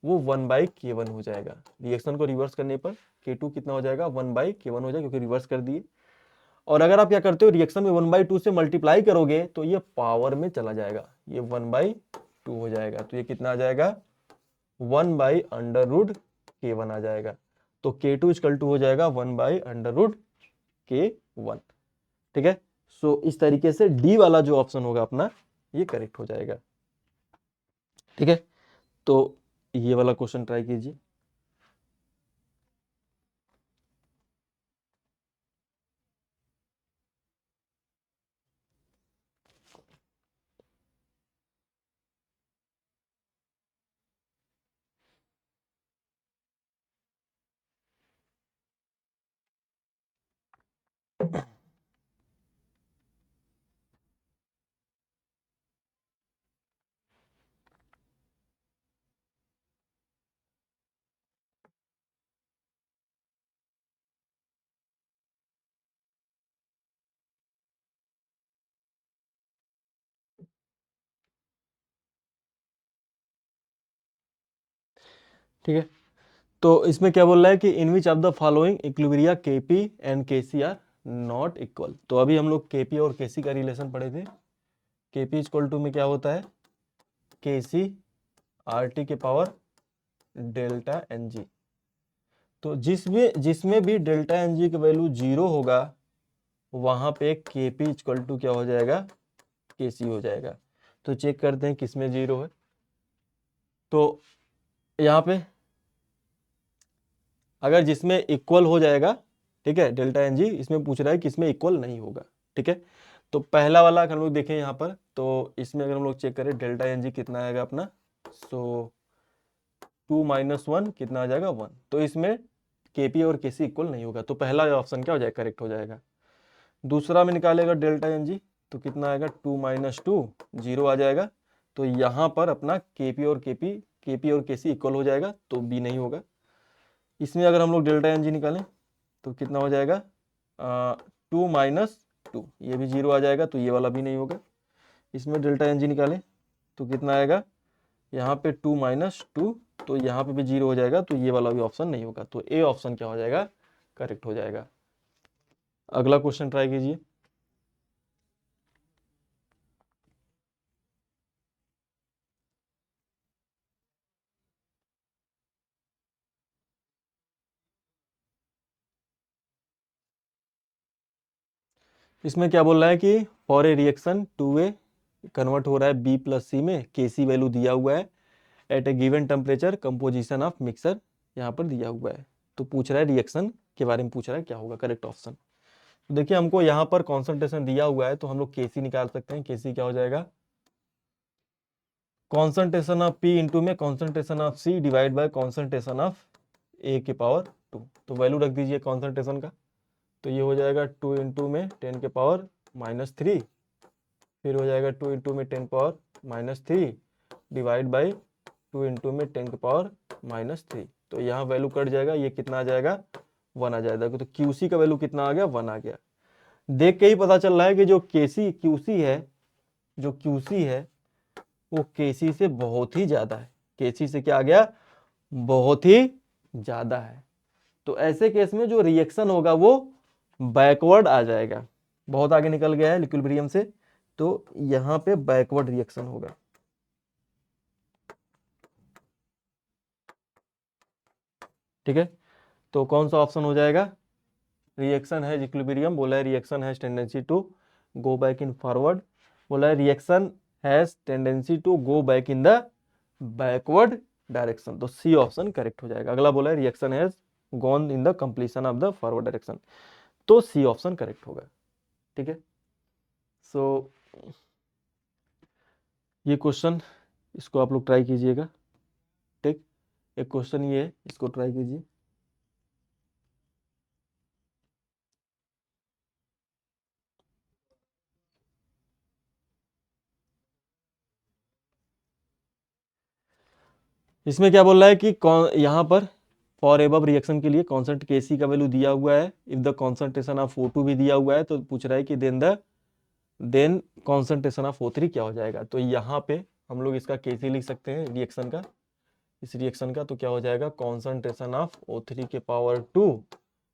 वो 1/K1 हो जाएगा। रिएक्शन को रिवर्स करने पर K2 कितना हो जाएगा, 1/K1 हो जाएगा, क्योंकि रिवर्स कर दिए। और अगर आप क्या करते हो, रिएक्शन में 1/2 से मल्टीप्लाई करोगे तो ये पावर में चला जाएगा, ये 1/2 हो जाएगा, तो ये कितना आ जाएगा, 1/√K1 आ जाएगा। तो K2 इक्वल टू हो जाएगा 1/√K1। ठीक है, सो इस तरीके से डी वाला जो ऑप्शन होगा अपना, ये करेक्ट हो जाएगा। ठीक है, तो ये वाला क्वेश्चन ट्राई कीजिए। ठीक है, तो इसमें क्या बोल रहा है कि in which of the following equilibria Kp and Kc are not equal. तो अभी हम लोग Kp और Kc का रिलेशन पढ़े थे। Kp इक्वल टू में क्या होता है, Kc RT के पावर डेल्टा Ng। तो जिसमें भी डेल्टा Ng की वैल्यू 0 होगा, वहां पे Kp इक्वल टू क्या हो जाएगा, Kc हो जाएगा। तो चेक करते हैं किसमें 0 है। तो यहाँ पे अगर जिसमें इक्वल हो जाएगा, ठीक है, डेल्टा Ng, इसमें पूछ रहा है किसमें इक्वल नहीं होगा। ठीक है, तो पहला वाला अगर हम लोग देखें यहाँ पर, तो इसमें अगर हम लोग चेक करें डेल्टा Ng कितना आएगा अपना, सो 2 - 1 कितना आ जाएगा, 1। तो इसमें Kp और Kc इक्वल नहीं होगा, तो पहला ऑप्शन क्या हो जाएगा, करेक्ट हो जाएगा। दूसरा में निकालेगा डेल्टा Ng, तो कितना आएगा, 2 - 2 0 आ जाएगा। तो यहाँ पर अपना Kp और Kc इक्वल हो जाएगा, तो बी नहीं होगा। इसमें अगर हम लोग डेल्टा Ng निकालें तो कितना हो जाएगा, 2 - 2, ये भी 0 आ जाएगा, तो ये वाला भी नहीं होगा। इसमें डेल्टा Ng निकालें तो कितना आएगा, यहाँ पे 2 - 2, तो यहाँ पे भी 0 हो जाएगा, तो ये वाला भी ऑप्शन नहीं होगा। तो ए ऑप्शन क्या हो जाएगा, करेक्ट हो जाएगा। अगला क्वेश्चन ट्राई कीजिए। इसमें क्या बोल रहा है कि for a reaction 2A convert हो रहा है B प्लस सी में, Kc वैल्यू दिया हुआ है at a given temperature composition of mixture यहाँ पर दिया हुआ है। तो पूछ रहा है रिएक्शन के बारे में, पूछ रहा है क्या होगा करेक्ट ऑप्शन। तो देखिए हमको यहाँ पर कॉन्सेंट्रेशन दिया हुआ है तो हम लोग Kc निकाल सकते हैं। Kc क्या हो जाएगा, कॉन्सेंट्रेशन ऑफ P इंटू में concentration of C divide by concentration of A के पावर 2। तो वैल्यू रख दीजिए कॉन्सेंट्रेशन का, तो ये हो जाएगा 2 इंटू में 10 के पावर -3, फिर हो जाएगा 2 इंटू में 10 पावर -3 डिवाइड बाई 2 इंटू में 10 के पावर -3। तो यहाँ वैल्यू कट जाएगा, ये कितना आ जाएगा 1 आ जाएगा। तो QC का वैल्यू कितना आ गया 1 आ गया। देख के ही पता चल रहा है कि जो QC है, जो QC है वो Kc से बहुत ही ज्यादा है। Kc से क्या आ गया, बहुत ही ज्यादा है। तो ऐसे केस में जो रिएक्शन होगा वो बैकवर्ड आ जाएगा, बहुत आगे निकल गया है इक्विलिब्रियम से, तो यहाँ पे बैकवर्ड रिएक्शन होगा। ठीक है, तो कौन सा ऑप्शन हो जाएगा, रिएक्शन है इक्विलिब्रियम, बोला है reaction has tendency to go back in forward, बोला है reaction has tendency to go back in the backward direction. तो सी ऑप्शन करेक्ट हो जाएगा। अगला बोला है reaction has gone in the completion of the forward direction, तो सी ऑप्शन करेक्ट होगा। ठीक है, सो ये क्वेश्चन, इसको आप लोग ट्राई कीजिएगा। ठीक, एक क्वेश्चन ये है, इसको ट्राई कीजिए। इसमें क्या बोल रहा है कि यहाँ पर फॉर एबव रिएक्शन के लिए कांस्टेंट Kc का वैल्यू दिया हुआ है, if the concentration of O2 भी दिया हुआ है, तो पूछ रहा है कि देन कॉन्सेंट्रेशन ऑफ O3 क्या हो जाएगा। तो यहाँ पे हम लोग इसका Kc लिख सकते हैं रिएक्शन का, इस रिएक्शन का, तो क्या हो जाएगा कॉन्सेंट्रेशन ऑफ O3 के पावर 2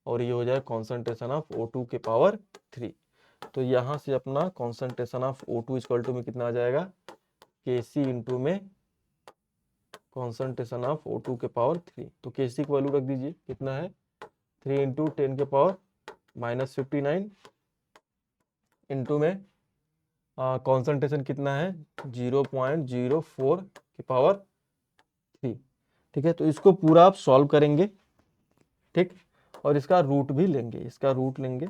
और ये हो जाएगा कॉन्सेंट्रेशन ऑफ O2 के पावर 3। तो यहाँ से अपना concentration of O2 equal to में कितना आ जाएगा, Kc इंटू में कॉन्सेंट्रेशन ऑफ O2 के पावर 3। तो Kc की वैल्यू रख दीजिए, कितना है 3 इंटू 10 के पावर -59 इंटू में कॉन्सेंट्रेशन कितना है 0.04 के पावर 3। ठीक है, तो इसको पूरा आप सॉल्व करेंगे। ठीक, और इसका रूट भी लेंगे, इसका रूट लेंगे,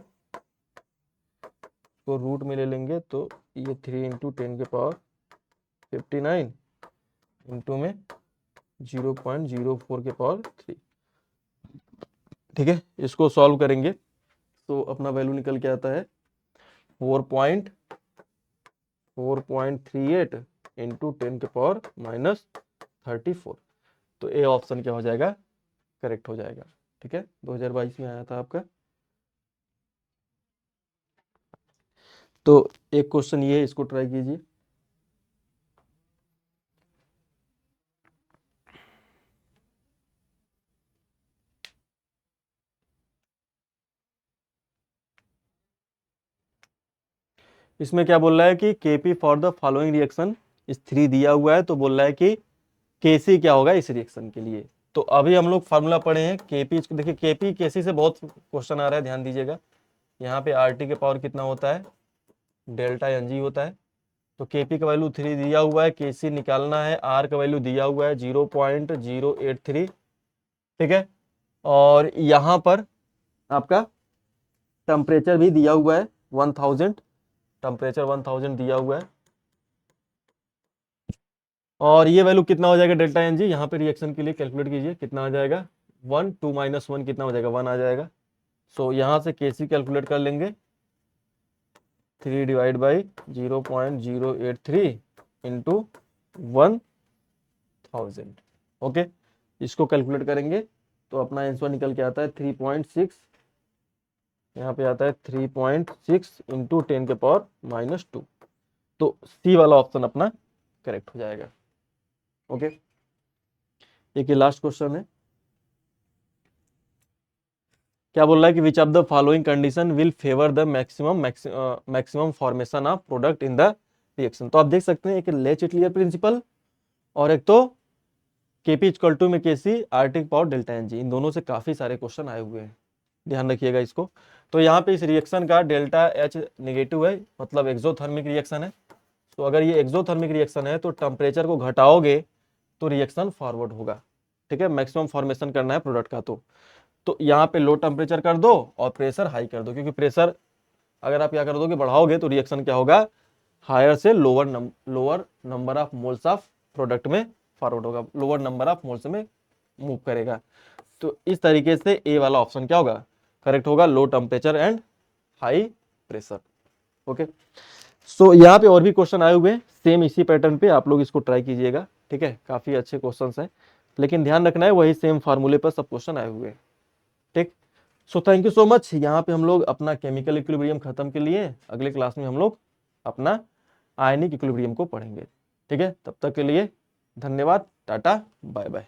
तो रूट में ले लेंगे, तो ये 3 इंटू 10 के पावर 59 इंटू में 0.04 के पावर 3। ठीक है, इसको सॉल्व करेंगे तो अपना वैल्यू निकल के आता है 4.38 इंटू 10 के पावर -34। तो ए ऑप्शन क्या हो जाएगा, करेक्ट हो जाएगा। ठीक है, 2022 में आया था आपका। तो एक क्वेश्चन ये है, इसको ट्राई कीजिए। इसमें क्या बोल रहा है कि Kp for the following reaction इस 3 दिया हुआ है, तो बोल रहा है कि Kc क्या होगा इस रिएक्शन के लिए। तो अभी हम लोग फार्मूला पढ़े हैं Kp, देखिए Kp Kc से बहुत क्वेश्चन आ रहा है, ध्यान दीजिएगा। यहाँ पे RT के पावर कितना होता है, डेल्टा Ng होता है। तो Kp का वैल्यू 3 दिया हुआ है, Kc निकालना है, R का वैल्यू दिया हुआ है 0.083। ठीक है, और यहाँ पर आपका टेम्परेचर भी दिया हुआ है 1000, टेम्परेचर 1000 दिया हुआ है। और ये वैल्यू कितना हो जाएगा डेल्टा Ng, यहाँ पे रिएक्शन के लिए कैलकुलेट कीजिए, कितना आ जाएगा 1, 2 - 1 कितना हो जाएगा 1 आ जाएगा। सो यहाँ से Kc कैलकुलेट कर लेंगे, 3 डिवाइड बाई 0.083 इंटू 1000। ओके, इसको कैलकुलेट करेंगे तो अपना आंसर निकल के आता है 3.6, यहाँ पे आता है 3.6 इंटू 10 के पावर -2। तो सी वाला ऑप्शन अपना करेक्ट हो जाएगा। ओके, एक ये लास्ट क्वेश्चन है। क्या बोल रहा है कि विच of the following condition will favour the maximum formation of product in the reaction. तो आप देख सकते हैं एक ले-चिटलियर प्रिंसिपल और एक तो Kp इक्वल टू में Kc RT power delta Ng, इन दोनों से काफी सारे क्वेश्चन आए हुए हैं, ध्यान रखिएगा इसको। तो यहाँ पे इस रिएक्शन का डेल्टा एच नेगेटिव है, मतलब एक्सोथर्मिक रिएक्शन है। तो अगर ये एक्सोथर्मिक रिएक्शन है तो टेम्परेचर को घटाओगे तो रिएक्शन फॉरवर्ड होगा, ठीक है। मैक्सिमम फॉर्मेशन करना है प्रोडक्ट का, तो यहाँ पे लो टेम्परेचर कर दो और प्रेशर हाई कर दो, क्योंकि प्रेशर अगर आप क्या कर दोगे, बढ़ाओगे, तो रिएक्शन क्या होगा, हायर से lower number of moles of product में फॉरवर्ड होगा, लोअर नंबर ऑफ मोल्स में मूव करेगा। तो इस तरीके से ए वाला ऑप्शन क्या होगा, करेक्ट होगा, low temperature and high pressure. Okay, so यहाँ पे और भी क्वेश्चन आए हुए हैं सेम इसी पैटर्न पे, आप लोग इसको ट्राई कीजिएगा, ठीक है। काफी अच्छे क्वेश्चंस हैं, लेकिन ध्यान रखना है वही सेम फार्मूले पर सब क्वेश्चन आए हुए हैं, ठीक। So thank you so much. यहाँ पे हम लोग अपना केमिकल इक्विलिब्रियम खत्म के लिए, अगले क्लास में हम लोग अपना आयनिक इक्विलिब्रियम को पढ़ेंगे, ठीक है। तब तक के लिए धन्यवाद, टाटा बाय बाय।